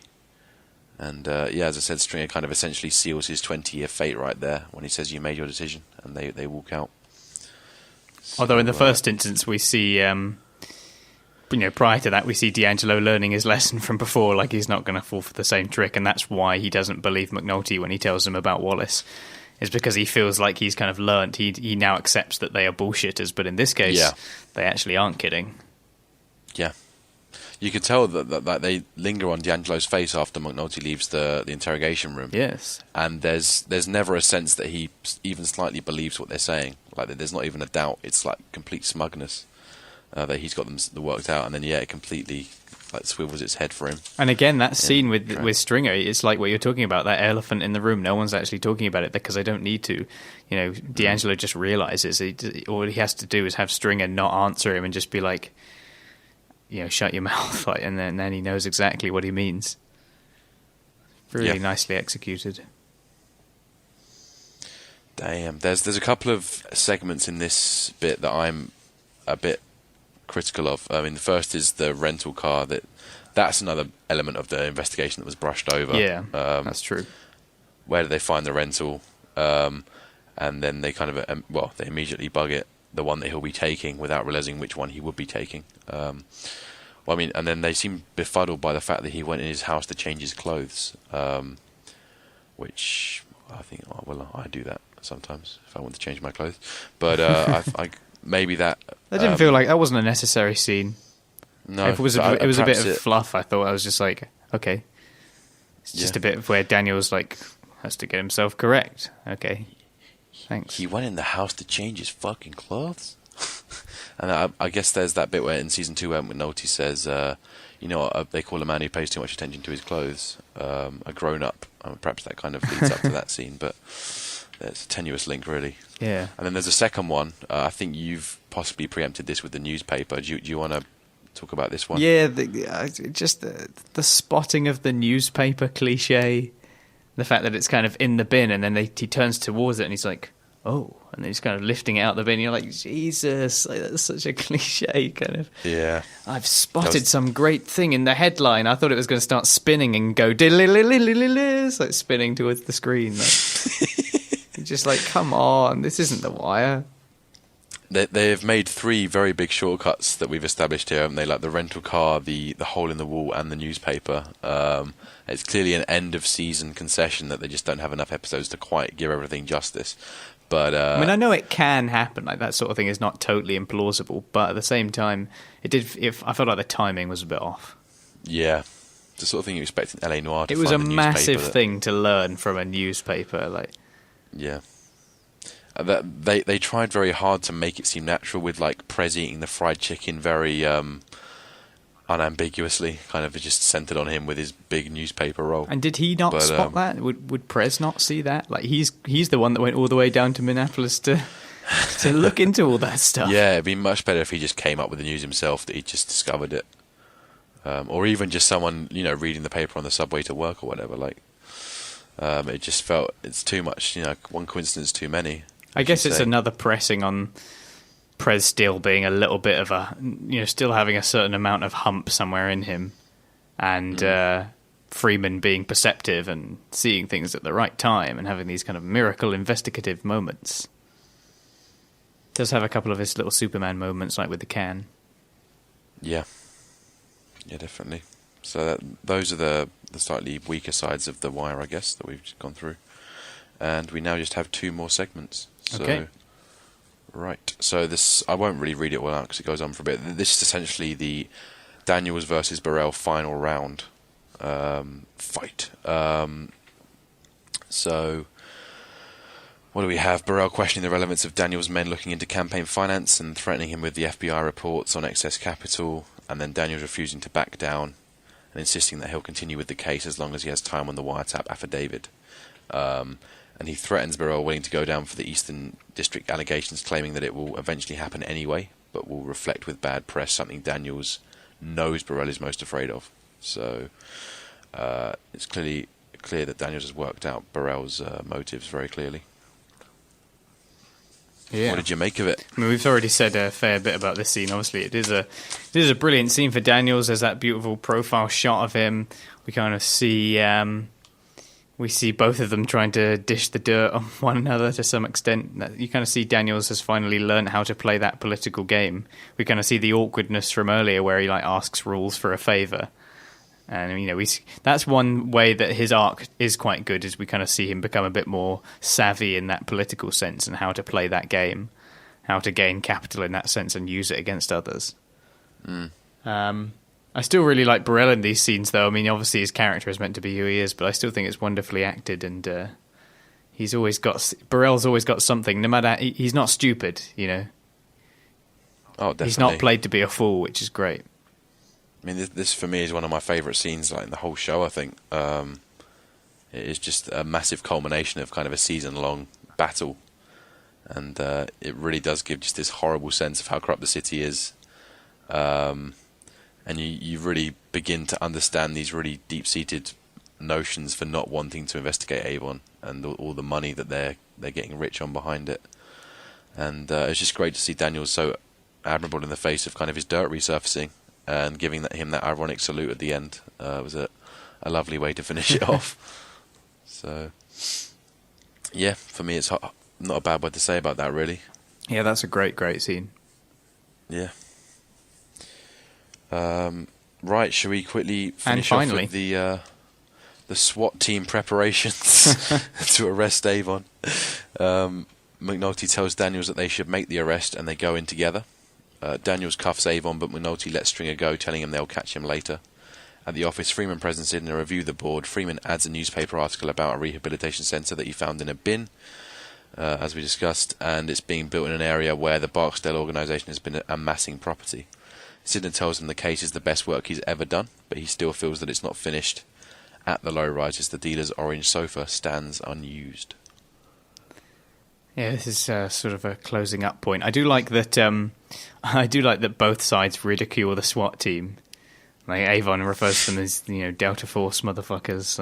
C: And yeah, as I said, Stringer kind of essentially seals his 20-year fate right there when he says, "You made your decision," and they walk out.
B: Although in the
C: So,
B: first instance we see, prior to that we see D'Angelo learning his lesson from before, like he's not going to fall for the same trick, and that's why he doesn't believe McNulty when he tells him about Wallace. Is because he feels like he's kind of learnt. He now accepts that they are bullshitters, but in this case, they actually aren't kidding.
C: Yeah. You could tell that they linger on D'Angelo's face after McNulty leaves the interrogation room.
B: Yes.
C: And there's never a sense that he even slightly believes what they're saying. Like, there's not even a doubt. It's like complete smugness that he's got them worked out, and then it completely like swivels its head for him.
B: And again, that scene with Stringer, it's like what you're talking about, that elephant in the room. No one's actually talking about it because they don't need to. D'Angelo just realizes all he has to do is have Stringer not answer him and just be like, shut your mouth, like, and then he knows exactly what he means. Really nicely executed.
C: Damn, there's a couple of segments in this bit that I'm a bit critical of. I mean, the first is the rental car. That's another element of the investigation that was brushed over.
B: Yeah, that's true.
C: Where do they find the rental? And then they kind of they immediately bug it, the one that he'll be taking, without realizing which one he would be taking. And then they seem befuddled by the fact that he went in his house to change his clothes, which I think, I do that sometimes if I want to change my clothes. But I maybe that
B: didn't feel like that wasn't a necessary scene.
C: No,
B: if it was a bit of fluff. I thought I was just like, okay, it's just a bit of where Daniel's like has to get himself correct. Okay, thanks.
C: He went in the house to change his fucking clothes. And I guess there's that bit where in season 2 where McNulty says, they call a man who pays too much attention to his clothes a grown-up. Perhaps that kind of leads up to that scene, but it's a tenuous link, really.
B: Yeah.
C: And then there's a second one. I think you've possibly preempted this with the newspaper. Do you want to talk about this one?
B: Yeah, just the spotting of the newspaper cliche, the fact that it's kind of in the bin, and then he turns towards it and he's like, oh, and then he's kind of lifting it out the bin. And you're like, Jesus, like, that's such a cliche kind of.
C: Yeah.
B: I've spotted some great thing in the headline. I thought it was going to start spinning and go it's like spinning towards the screen. Like, you're just like, come on, this isn't The Wire.
C: They've made 3 very big shortcuts that we've established here, haven't they? Like the rental car, the hole in the wall, and the newspaper. It's clearly an end of season concession that they just don't have enough episodes to quite give everything justice. But
B: I know it can happen. Like, that sort of thing is not totally implausible, but at the same time, I felt like the timing was a bit off.
C: Yeah, it's the sort of thing you expect in LA Noire to
B: It was a
C: find
B: massive thing to learn from a newspaper. Like,
C: yeah. They tried very hard to make it seem natural with like Prez eating the fried chicken very unambiguously, kind of just centered on him with his big newspaper roll.
B: And did he not spot that? Would Prez not see that? Like, he's the one that went all the way down to Minneapolis to look into all that stuff.
C: Yeah, it'd be much better if he just came up with the news himself, that he just discovered it, or even just someone reading the paper on the subway to work or whatever. Like, it just felt it's too much. One coincidence too many.
B: I guess it's another pressing on Prez still being a little bit of still having a certain amount of hump somewhere in him, and Freeman being perceptive and seeing things at the right time and having these kind of miracle investigative moments. Does have a couple of his little Superman moments, like with the can.
C: Yeah, definitely. So those are the slightly weaker sides of The Wire, I guess, that we've just gone through. And we now just have 2 more segments. So,
B: okay.
C: Right. So this, I won't really read it all out because it goes on for a bit. This is essentially the Daniels versus Burrell final round fight. So what do we have? Burrell questioning the relevance of Daniels' men looking into campaign finance and threatening him with the FBI reports on excess capital, and then Daniels refusing to back down and insisting that he'll continue with the case as long as he has time on the wiretap affidavit. And he threatens Burrell willing to go down for the Eastern District allegations, claiming that it will eventually happen anyway, but will reflect with bad press, something Daniels knows Burrell is most afraid of. So it's clear that Daniels has worked out Burrell's motives very clearly.
B: Yeah.
C: What did you make of it?
B: I mean, we've already said a fair bit about this scene. Obviously, it is a brilliant scene for Daniels. There's that beautiful profile shot of him. We kind of see both of them trying to dish the dirt on one another to some extent. You kind of see Daniels has finally learned how to play that political game. We kind of see the awkwardness from earlier where he asks rules for a favour. And, that's one way that his arc is quite good, is we kind of see him become a bit more savvy in that political sense and how to play that game, how to gain capital in that sense and use it against others. I still really like Burrell in these scenes, though. I mean, obviously his character is meant to be who he is, but I still think it's wonderfully acted, and Burrell's always got something. No matter, he's not stupid,
C: Oh, definitely.
B: He's not played to be a fool, which is great.
C: I mean, this for me is one of my favourite scenes, in the whole show. I think it is just a massive culmination of kind of a season-long battle, and it really does give just this horrible sense of how corrupt the city is. And you really begin to understand these really deep-seated notions for not wanting to investigate Avon and all the money that they're getting rich on behind it. And it's just great to see Daniels so admirable in the face of kind of his dirt resurfacing and giving him that ironic salute at the end. Was a lovely way to finish it off. So, yeah, for me it's not a bad word to say about that, really.
B: Yeah, that's a great scene.
C: Yeah. Right, shall we quickly finish off with the SWAT team preparations to arrest Avon? McNulty tells Daniels that they should make the arrest, and they go in together. Daniels cuffs Avon, but McNulty lets Stringer go, telling him they'll catch him later. At the office, Freeman presents in to review the board. Freeman adds a newspaper article about a rehabilitation centre that he found in a bin, as we discussed, and it's being built in an area where the Barksdale organisation has been amassing property. Sidney tells him the case is the best work he's ever done, but he still feels that it's not finished. At the low-rises, the dealer's orange sofa stands unused.
B: Yeah, this is sort of a closing up point. I do like that. I do like that both sides ridicule the SWAT team. Like Avon refers to them as Delta Force motherfuckers.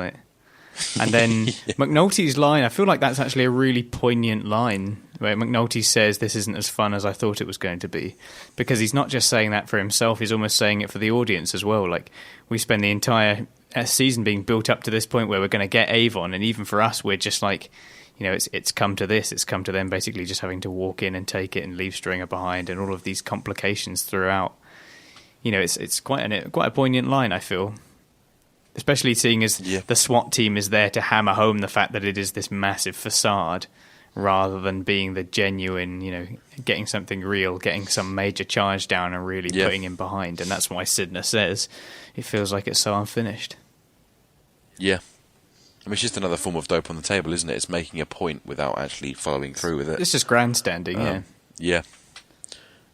B: And then McNulty's line, I feel like that's actually a really poignant line, where McNulty says this isn't as fun as I thought it was going to be, because he's not just saying that for himself, he's almost saying it for the audience as well. Like, we spend the entire season being built up to this point where we're going to get Avon, and even for us, we're just like, it's come to this. It's come to them basically just having to walk in and take it and leave Stringer behind, and all of these complications throughout. It's quite a poignant line, I feel. Especially seeing as the SWAT team is there to hammer home the fact that it is this massive facade, rather than being the genuine, getting something real, getting some major charge down and really putting him behind. And that's why Sidner says it feels like it's so unfinished. Yeah.
C: I mean, it's just another form of dope on the table, isn't it? It's making a point without actually following through with it.
B: It's just grandstanding,
C: Yeah.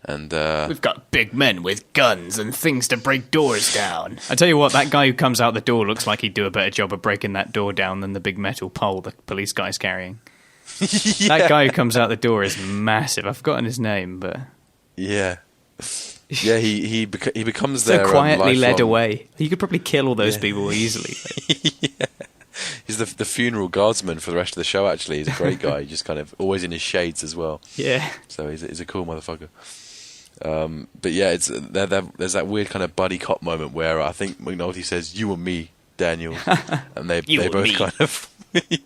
C: And
B: we've got big men with guns and things to break doors down. I tell you what, that guy who comes out the door looks like he'd do a better job of breaking that door down than the big metal pole the police guy's carrying. That guy who comes out the door is massive. I've forgotten his name, but
C: yeah, he becomes so
B: quietly led away. He could probably kill all those people easily.
C: He's the funeral guardsman for the rest of the show. Actually, he's a great guy. He's just kind of always in his shades as well.
B: Yeah.
C: So he's a cool motherfucker. But yeah, there's that weird kind of buddy cop moment where I think McNulty says "you and me" Daniels, and they
B: You and
C: both
B: me.
C: kind of they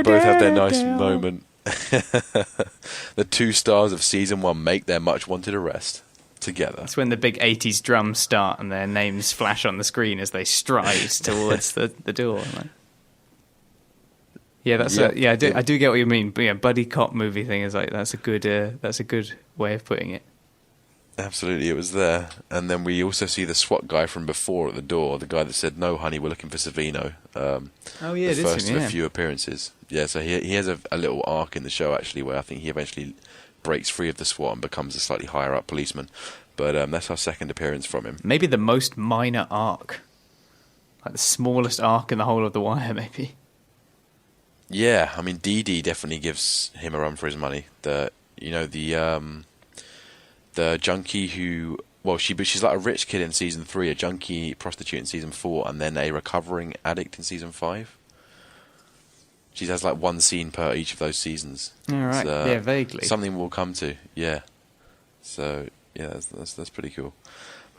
C: both have their nice moment. The 2 stars of season 1 make their much wanted arrest together.
B: That's when the big 80s drums start and their names flash on the screen as they stride towards the door. Like. Yeah, I do get what you mean. But yeah, buddy cop movie thing is like that's a good way of putting it.
C: Absolutely, it was there. And then we also see the SWAT guy from before at the door, the guy that said, "No, honey, we're looking for Savino."
B: Oh yeah,
C: the
B: it is
C: first
B: him,
C: of
B: yeah.
C: a few appearances. Yeah, so he has a little arc in the show actually, where I think he eventually breaks free of the SWAT and becomes a slightly higher up policeman. But that's our second appearance from him.
B: Maybe the most minor arc, like the smallest arc in the whole of The Wire, maybe.
C: Yeah, I mean, Dee Dee definitely gives him a run for his money. The junkie who, well, she's like a rich kid in season 3, a junkie prostitute in season 4, and then a recovering addict in season 5. She has like one scene per each of those seasons.
B: All right, yeah, vaguely.
C: Something we'll come to, yeah. So yeah, that's pretty cool.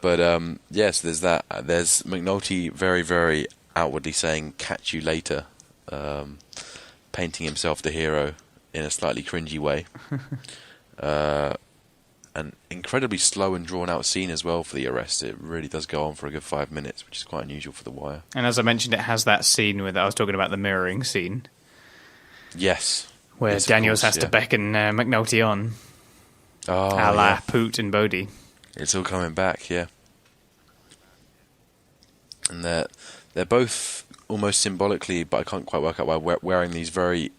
C: But yes, there's that. There's McNulty very, very outwardly saying "catch you later," painting himself the hero in a slightly cringy way. An incredibly slow and drawn out scene as well for the arrest. It really does go on for a good 5 minutes, which is quite unusual for The Wire.
B: And as I mentioned, it has that scene with I was talking about the mirroring scene.
C: Yes.
B: Where
C: Yes, of
B: Daniels
C: course,
B: has to beckon McNulty on,
C: Oh,
B: a la
C: yeah.
B: Poot and Bodie.
C: It's all coming back, yeah. And they're both almost symbolically, but I can't quite work out why, wearing these very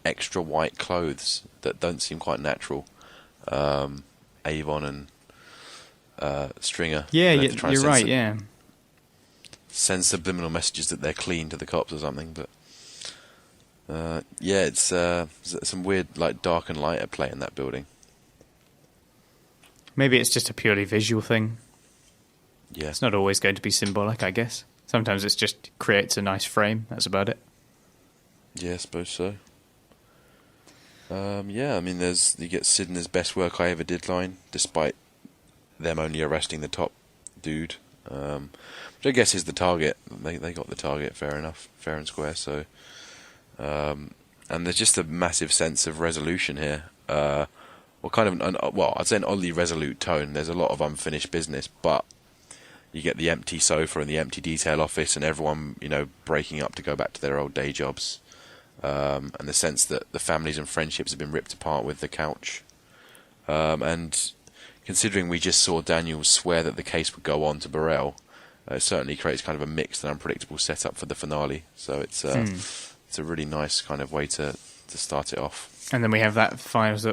C: extra white clothes that don't seem quite natural. Avon and Stringer.
B: Yeah,
C: They're trying to
B: you're right, yeah.
C: send subliminal messages that they're clean to the cops or something, but yeah, it's some weird like dark and light at play in that building.
B: Maybe it's just a purely visual thing.
C: Yeah,
B: It's not always going to be symbolic, I guess. Sometimes it's just creates a nice frame. That's about it.
C: yeah, I suppose so. Yeah, I mean, you get Sid in his best work I ever did line, despite them only arresting the top dude, which I guess is the target. They got the target, fair enough, fair and square. So, and there's just a massive sense of resolution here. Well, kind of, well, I'd say an oddly resolute tone. There's a lot of unfinished business, but you get the empty sofa and the empty detail office, and everyone, breaking up to go back to their old day jobs. And the sense that the families and friendships have been ripped apart with the couch. And considering we just saw Daniels swear that the case would go on to Burrell, it certainly creates kind of a mixed and unpredictable setup for the finale. So it's a really nice kind of way to start it off.
B: And then we have that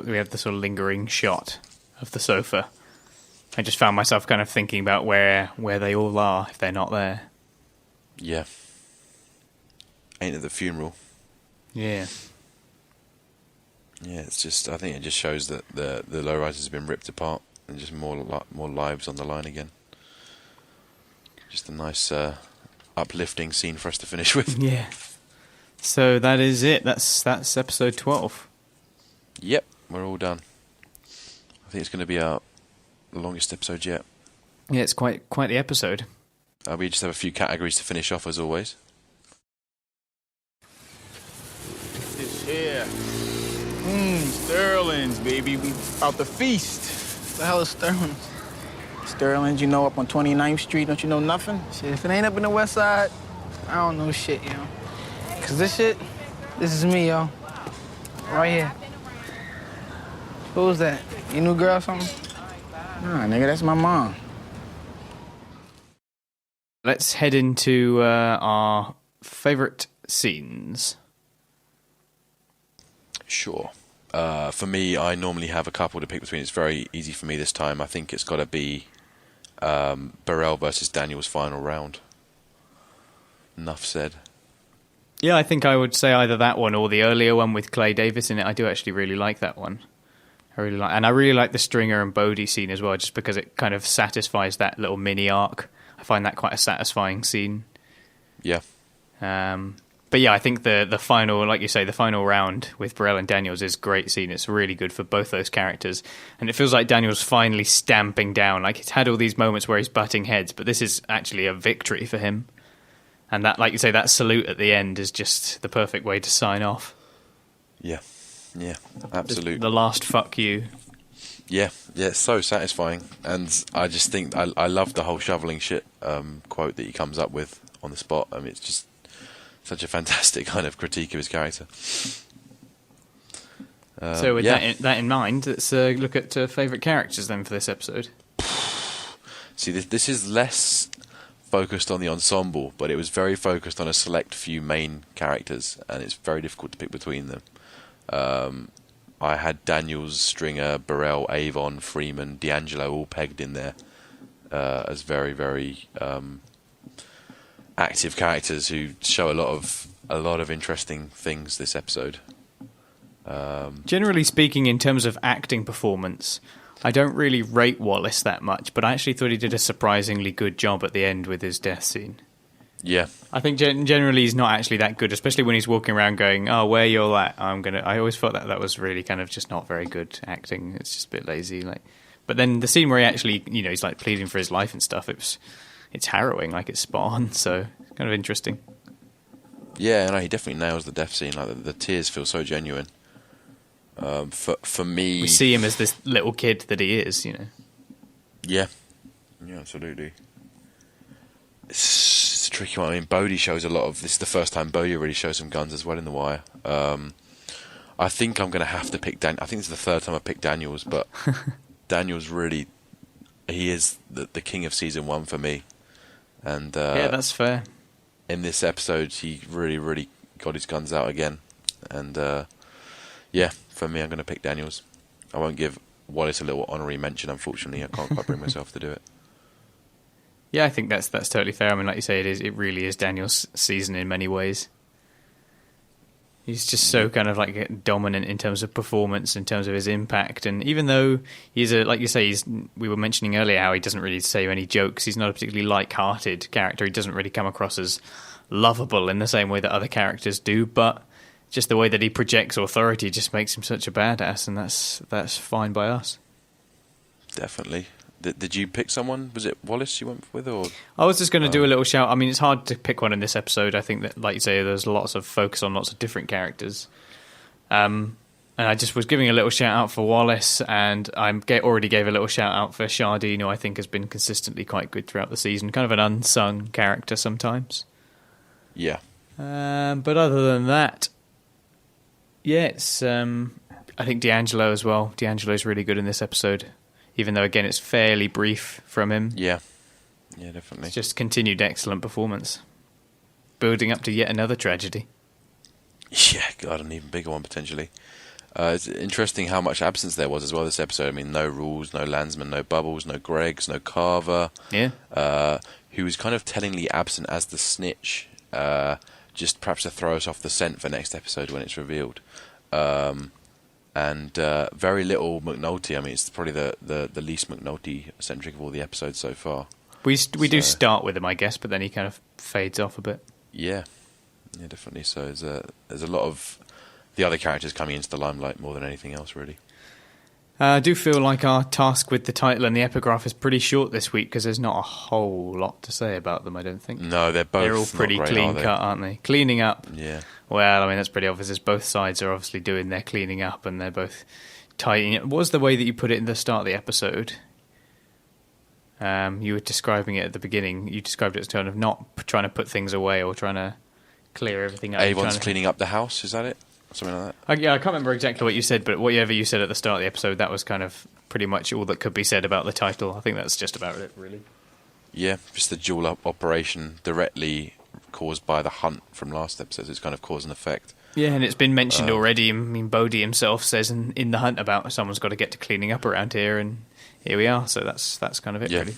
B: we have the sort of lingering shot of the sofa. I just found myself kind of thinking about where they all are if they're not there.
C: Yeah. Ain't at the funeral.
B: Yeah.
C: Yeah, I think it just shows that the low-risers have been ripped apart and just more lives on the line again. Just a nice uplifting scene for us to finish with.
B: Yeah. So that is it. That's episode 12.
C: Yep, we're all done. I think it's going to be our longest episode yet.
B: Yeah, it's quite the episode.
C: We just have a few categories to finish off as always.
D: Yeah. Sterling's, baby. We out the feast.
E: What the hell is Sterling's? Sterling's, up on 29th Street. Don't you know nothing? Shit, if it ain't up in the West Side, I don't know shit, yo. Cause this is me, yo. Right here. Who's that? Your new girl or something? Nah, nigga, that's my mom.
B: Let's head into our favourite scenes.
C: Sure. For me, I normally have a couple to pick between. It's very easy for me this time. I think it's got to be Burrell versus Daniels' final round. Enough said.
B: Yeah, I think I would say either that one or the earlier one with Clay Davis in it. I do actually really like that one. I really like the Stringer and Bodie scene as well, just because it kind of satisfies that little mini arc. I find that quite a satisfying scene.
C: Yeah.
B: But yeah, I think the final, like you say, the final round with Burrell and Daniels is a great scene. It's really good for both those characters. And it feels like Daniels finally stamping down. Like, he's had all these moments where he's butting heads, but this is actually a victory for him. And that, like you say, that salute at the end is just the perfect way to sign off.
C: Yeah, absolutely.
B: The last fuck you.
C: Yeah, it's so satisfying. And I just think I love the whole shoveling shit quote that he comes up with on the spot. I mean, it's just such a fantastic kind of critique of his character.
B: So with that in mind, let's look at favourite characters then for this episode.
C: See, this is less focused on the ensemble, but it was very focused on a select few main characters, and it's very difficult to pick between them. I had Daniels, Stringer, Burrell, Avon, Freeman, D'Angelo all pegged in there as very, very active characters who show a lot of interesting things this episode.
B: Generally speaking, in terms of acting performance, I don't really rate Wallace that much, but I actually thought he did a surprisingly good job at the end with his death scene.
C: Yeah.
B: I think generally he's not actually that good, especially when he's walking around going, "Oh, where you're at, I always thought that was really kind of just not very good acting. It's just a bit lazy. But then the scene where he actually, he's like pleading for his life and stuff, it's harrowing, like it's spot on, so it's kind of interesting.
C: Yeah, no, he definitely nails the death scene. Like the tears feel so genuine. For me,
B: we see him as this little kid that he is,
C: Yeah, absolutely. It's a tricky one. I mean, Bodie shows a lot of. This is the first time Bodie really shows some guns as well in The Wire. I think I'm going to have to pick I think this is the third time I picked Daniels, but Daniels really, he is the king of season 1 for me. And
B: yeah, that's fair.
C: In this episode, he really, really got his guns out again. And yeah, for me, I'm going to pick Daniels. I won't give Wallace a little honorary mention, unfortunately. I can't quite bring myself to do it.
B: Yeah, I think that's totally fair. I mean, like you say, it really is Daniel's season in many ways. He's just so kind of like dominant in terms of performance, in terms of his impact, and even though he's like you say, we were mentioning earlier how he doesn't really say any jokes. He's not a particularly light-hearted character. He doesn't really come across as lovable in the same way that other characters do. But just the way that he projects authority just makes him such a badass, and that's fine by us.
C: Definitely. Did you pick someone? Was it Wallace you went with, or?
B: I was just going to do a little shout. I mean, it's hard to pick one in this episode. I think that, like you say, there's lots of focus on lots of different characters. And I just was giving a little shout out for Wallace, and I already gave a little shout out for Shardene, who I think has been consistently quite good throughout the season. Kind of an unsung character sometimes.
C: Yeah.
B: But other than that, yeah, it's I think D'Angelo as well. D'Angelo's really good in this episode. Even though, again, it's fairly brief from him.
C: Yeah, definitely.
B: It's just continued excellent performance. Building up to yet another tragedy.
C: Yeah, God, an even bigger one, potentially. It's interesting how much absence there was as well this episode. I mean, no Rules, no Landsman, no Bubbles, no Greggs, no Carver.
B: Yeah.
C: Who was kind of tellingly absent as the snitch, just perhaps to throw us off the scent for next episode when it's revealed. And very little McNulty. I mean, it's probably the least McNulty-centric of all the episodes so far.
B: We do start with him, I guess, but then he kind of fades off a bit.
C: Yeah, definitely. So there's a lot of the other characters coming into the limelight more than anything else, really.
B: I do feel like our task with the title and the epigraph is pretty short this week because there's not a whole lot to say about them, I don't think.
C: No, they're
B: all pretty clean-cut, aren't they? Cleaning up.
C: Yeah.
B: Well, I mean, that's pretty obvious. Both sides are obviously doing their cleaning up and they're both tidying up. What was the way that you put it in the start of the episode? You were describing it at the beginning. You described it as kind of not trying to put things away or trying to clear everything up.
C: Avon's cleaning up the house, is that it? Something like that?
B: Yeah, I can't remember exactly what you said, but whatever you said at the start of the episode, that was kind of pretty much all that could be said about the title. I think that's just about it, really. Yeah,
C: just the dual operation directly caused by the hunt from last episode. It's kind of cause and effect.
B: Yeah, and it's been mentioned already. I mean, Bodie himself says in the hunt about someone's got to get to cleaning up around here, and here we are. So that's kind of it, really.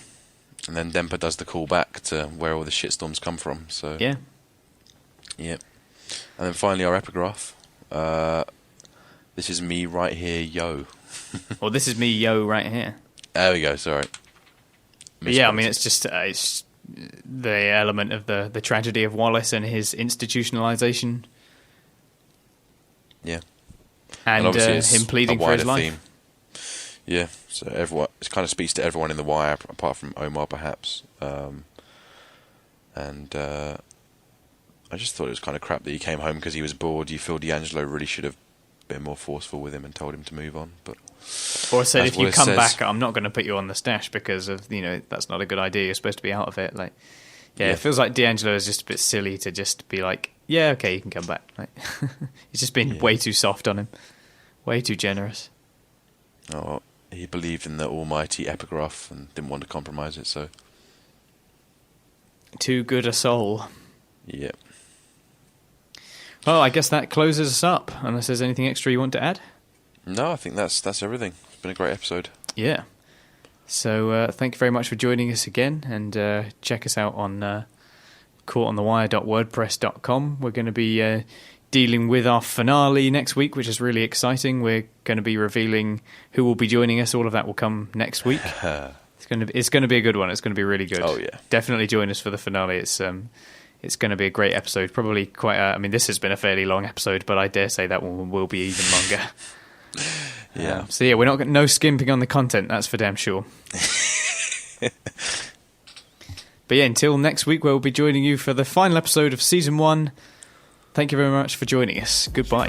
C: And then Dempa does the call back to where all the shitstorms come from. So
B: yeah.
C: And then finally our epigraph. This is me right here, yo.
B: Well, this is me, yo, right here.
C: There we go. Sorry.
B: But yeah, I mean, it's just it's the element of the tragedy of Wallace and his institutionalization.
C: Yeah.
B: And
C: obviously it's
B: him pleading
C: a
B: for his
C: wider
B: life.
C: theme. Yeah, so everyone, it kind of speaks to everyone in the Wire, apart from Omar, perhaps. And I just thought it was kind of crap that he came home because he was bored. You feel D'Angelo really should have been more forceful with him and told him to move on. But
B: or said,
C: as
B: if you
C: Wallace
B: come
C: says,
B: back, I'm not going to put you on the stash because of, that's not a good idea. You're supposed to be out of it. Like, yeah,
C: Yeah.
B: it feels like D'Angelo is just a bit silly to just be like, yeah, okay, you can come back. Like, he's just been way too soft on him, way too generous.
C: Oh, he believed in the almighty epigraph and didn't want to compromise it. So
B: Too good a soul.
C: yeah.
B: Well, I guess that closes us up. Unless there's anything extra you want to add.
C: No, I think that's everything. It's been a great episode.
B: Yeah. So thank you very much for joining us again, and check us out on caughtonthewire.wordpress.com. We're going to be dealing with our finale next week, which is really exciting. We're going to be revealing who will be joining us. All of that will come next week. It's going to be a good one. It's going to be really good.
C: Oh, yeah.
B: Definitely join us for the finale. It's going to be a great episode. Probably quite. I mean, this has been a fairly long episode, but I dare say that one will be even longer.
C: Yeah.
B: So yeah, we're not no skimping on the content. That's for damn sure. But yeah, until next week, where we'll be joining you for the final episode of season 1. Thank you very much for joining us. Goodbye.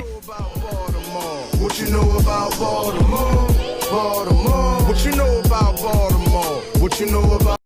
F: What you know about Baltimore? Baltimore. What you know about Baltimore? What you know about